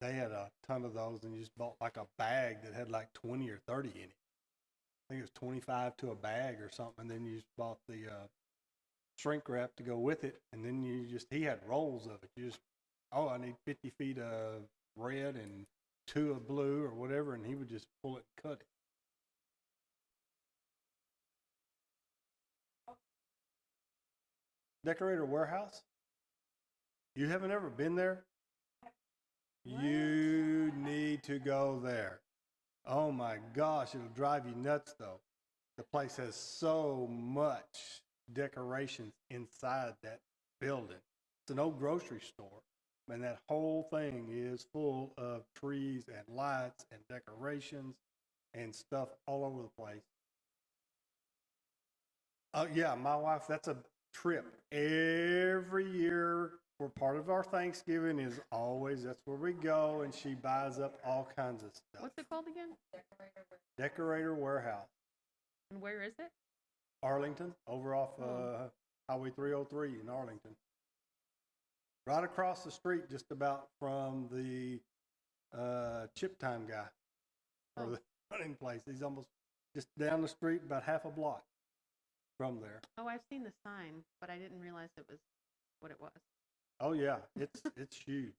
S5: they had a ton of those. And you just bought like a bag that had like 20 or 30 in it. I think it was 25 to a bag or something. And then you just bought the shrink wrap to go with it, and then he had rolls of it. You just, I need 50 feet of red and 2 of blue or whatever, and he would just pull it and cut it. Decorator Warehouse? You haven't ever been there? You need to go there. Oh my gosh, it'll drive you nuts though. The place has so much decorations inside that building. It's an old grocery store, and that whole thing is full of trees and lights and decorations and stuff all over the place. Oh yeah, my wife, that's a trip every year. For part of our Thanksgiving is always, that's where we go, and she buys up all kinds of stuff.
S1: What's it called again?
S5: Decorator Warehouse,
S1: And where is it?
S5: Arlington, over off Highway 303 in Arlington. Right across the street, just about from the Chip Time guy, or the running place. He's almost just down the street, about half a block from there.
S1: Oh, I've seen the sign, but I didn't realize it was what it was.
S5: Oh yeah, it's huge.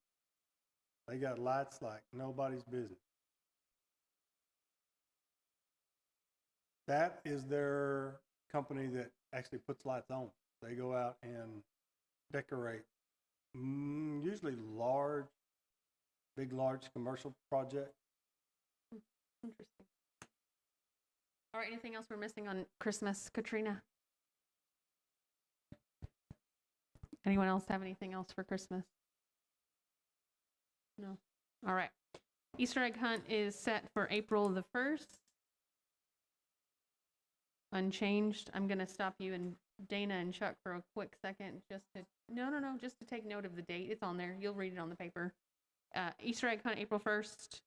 S5: They got lights like nobody's business. That is their company that actually puts lights on. They go out and decorate, usually large commercial projects.
S1: Interesting. All right, anything else we're missing on Christmas, Katrina? Anyone else have anything else for Christmas? No. All right. Easter egg hunt is set for April the 1st. Unchanged. I'm going to stop you and Dana and Chuck for a quick second just to, no, just to take note of the date. It's on there. You'll read it on the paper. Easter egg hunt, April 1st.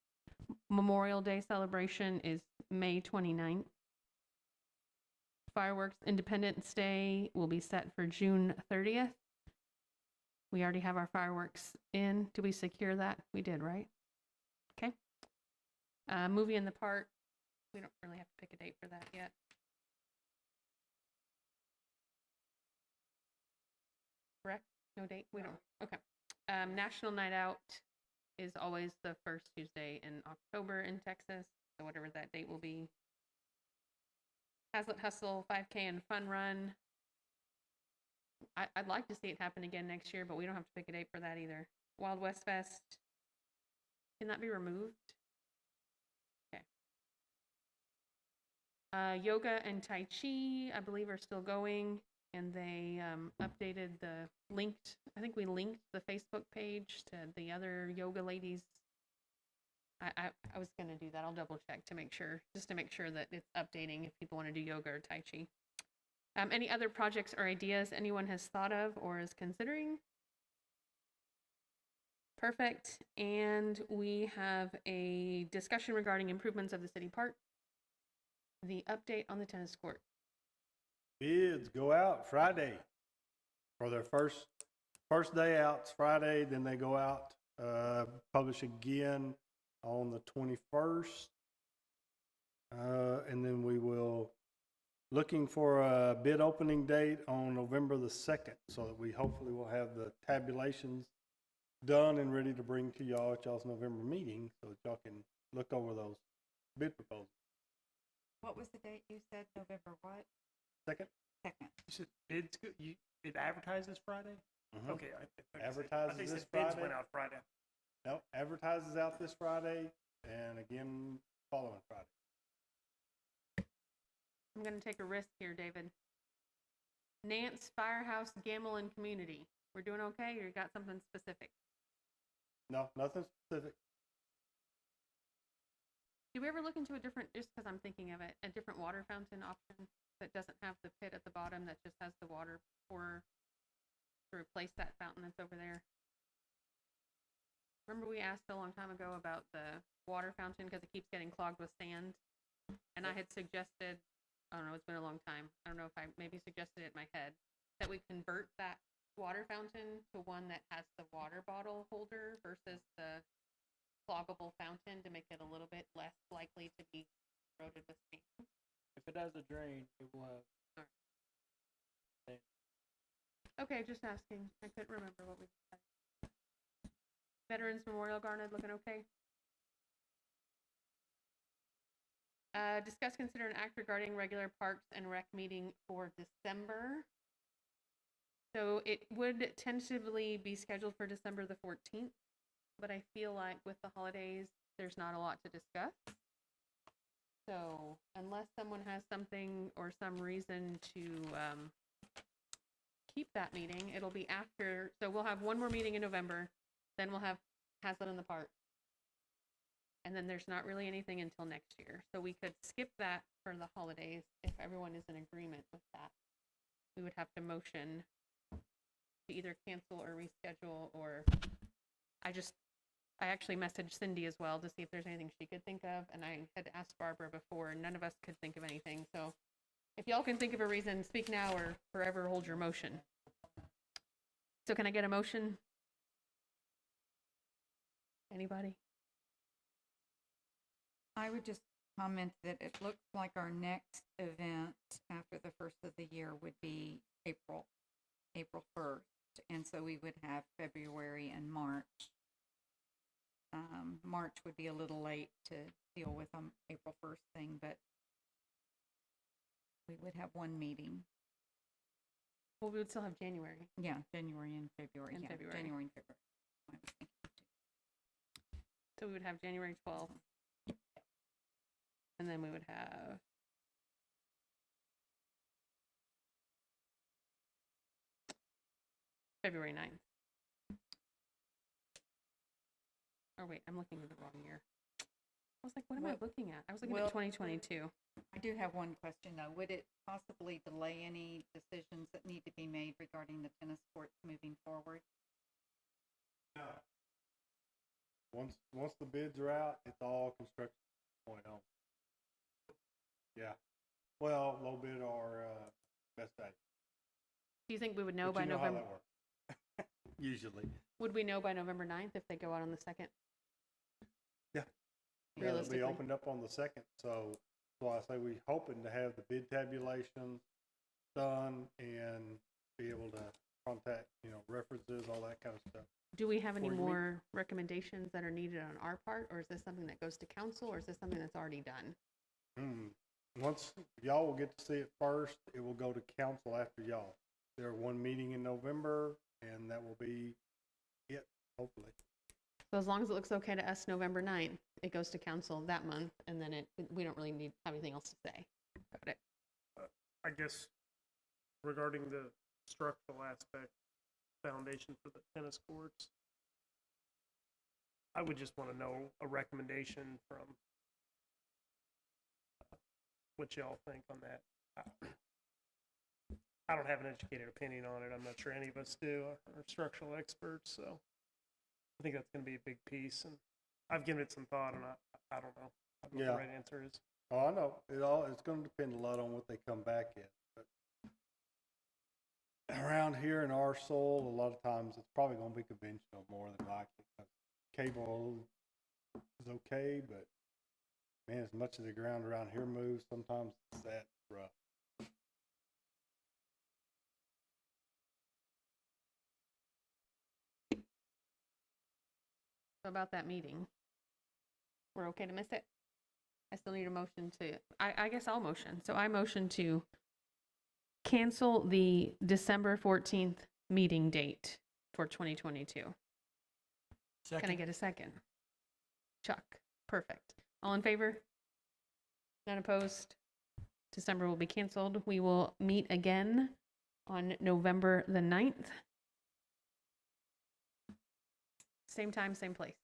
S1: Memorial Day celebration is May 29th. Fireworks Independence Day will be set for June 30th. We already have our fireworks in. Did we secure that? We did, right? Okay. Movie in the park. We don't really have to pick a date for that yet. Correct? No date? We don't. Okay. National Night Out is always the first Tuesday in October in Texas. So whatever that date will be. Haslet Hustle 5K and Fun Run. I'd like to see it happen again next year, but we don't have to pick a date for that either. Wild West Fest. Can that be removed? Okay. Yoga and Tai Chi, I believe, are still going, and they updated the linked. I think we linked the Facebook page to the other yoga ladies. I was going to do that. I'll double check to make sure, just to make sure that it's updating if people want to do yoga or Tai Chi. Any other projects or ideas anyone has thought of or is considering? Perfect. And we have a discussion regarding improvements of the city park. The update on the tennis court.
S5: Bids go out Friday for their first day out. It's Friday, then they go out, publish again on the 21st. And then we will looking for a bid opening date on November the 2nd, so that we hopefully will have the tabulations done and ready to bring to y'all at y'all's November meeting, so that y'all can look over those bid proposals.
S3: What was the date you said? November what?
S5: 2nd?
S3: 2nd.
S4: You said bids, it advertises Friday?
S5: Mhm.
S4: Okay.
S5: Advertises
S4: I think
S5: this
S4: bids
S5: Friday.
S4: went out Friday.
S5: Nope, advertises out this Friday and again following Friday.
S1: I'm going to take a risk here, David. Nance Firehouse Gamelin Community. We're doing okay, or you got something specific?
S5: No, nothing specific.
S1: Do we ever look into a different, just because I'm thinking of it, a different water fountain option that doesn't have the pit at the bottom, that just has the water pour to replace that fountain that's over there? Remember we asked a long time ago about the water fountain because it keeps getting clogged with sand? And I had suggested, I don't know, it's been a long time. I don't know if I maybe suggested it in my head, that we convert that water fountain to one that has the water bottle holder versus the cloggable fountain to make it a little bit less likely to be corroded with sand.
S8: If it has a drain, it will have.
S1: Okay, just asking. I couldn't remember what we said. Veterans Memorial Garden looking okay? Discuss, consider, and act regarding regular Parks and Rec meeting for December. So it would tentatively be scheduled for December the 14th, but I feel like with the holidays, there's not a lot to discuss. So unless someone has something or some reason to keep that meeting, it'll be after. So we'll have one more meeting in November, then we'll have Haslet in the Park. And then there's not really anything until next year. So we could skip that for the holidays if everyone is in agreement with that. We would have to motion to either cancel or reschedule, or I actually messaged Cindy as well to see if there's anything she could think of, and I had asked Barbara before, and none of us could think of anything. So if y'all can think of a reason, speak now or forever hold your motion. So can I get a motion? Anybody?
S3: I would just comment that it looks like our next event after the first of the year would be April 1st. And so we would have February and March. March would be a little late to deal with April 1st thing, but we would have one meeting.
S1: Well, we would still have January.
S3: Yeah, January and February.
S1: And
S3: yeah,
S1: February.
S3: January and February. I was thinking too.
S1: So we would have January 12th. And then we would have February 9th. Oh, wait, I'm looking at the wrong year. I was like, what am I
S3: Well-
S1: looking at? I was looking
S3: well-
S1: at 2022.
S3: I do have one question though. Would it possibly delay any decisions that need to be made regarding the tennis courts moving forward?
S5: Once the bids are out, it's all construction point on. Yeah. Well, low bid or, best value.
S1: Do you think we would know
S5: But
S1: by
S5: you know how
S1: November?
S5: that works. Usually.
S1: Would we know by November 9th if they go out on the 2nd?
S5: Yeah, it'll
S1: Realistically.
S5: be opened up on the 2nd, so that's why I say we hoping to have the bid tabulation done and be able to contact, references, all that kind of stuff.
S1: Do we have any
S5: Before you meet.
S1: more recommendations that are needed on our part, or is this something that goes to council, or is this something that's already done?
S5: Once y'all will get to see it first, it will go to council after y'all. There one meeting in November, and that will be it, hopefully.
S1: So as long as it looks okay to us November 9th, it goes to council that month, and then we don't really need have anything else to say about it.
S4: I guess regarding the structural aspect, foundation for the tennis courts, I would just want to know a recommendation from what y'all think on that. I don't have an educated opinion on it. I'm not sure any of us do. Are structural experts, so I think that's going to be a big piece. And I've given it some thought, and I don't know what
S5: Yeah.
S4: the right answer is.
S5: Oh, I know, it's gonna depend a lot on what they come back at, but around here in our soil, a lot of times it's probably gonna be conventional more than likely. 'Cause cable is okay, but man, as much as the ground around here moves, sometimes that's rough.
S1: So about that meeting, we're okay to miss it? I still need a motion to, I guess I'll motion. So I motion to cancel the December 14th meeting date for 2022. Can I
S7: Second.
S1: get a second? Chuck, perfect. All in favor? None opposed? December will be canceled. We will meet again on November the 9th. Same time, same place.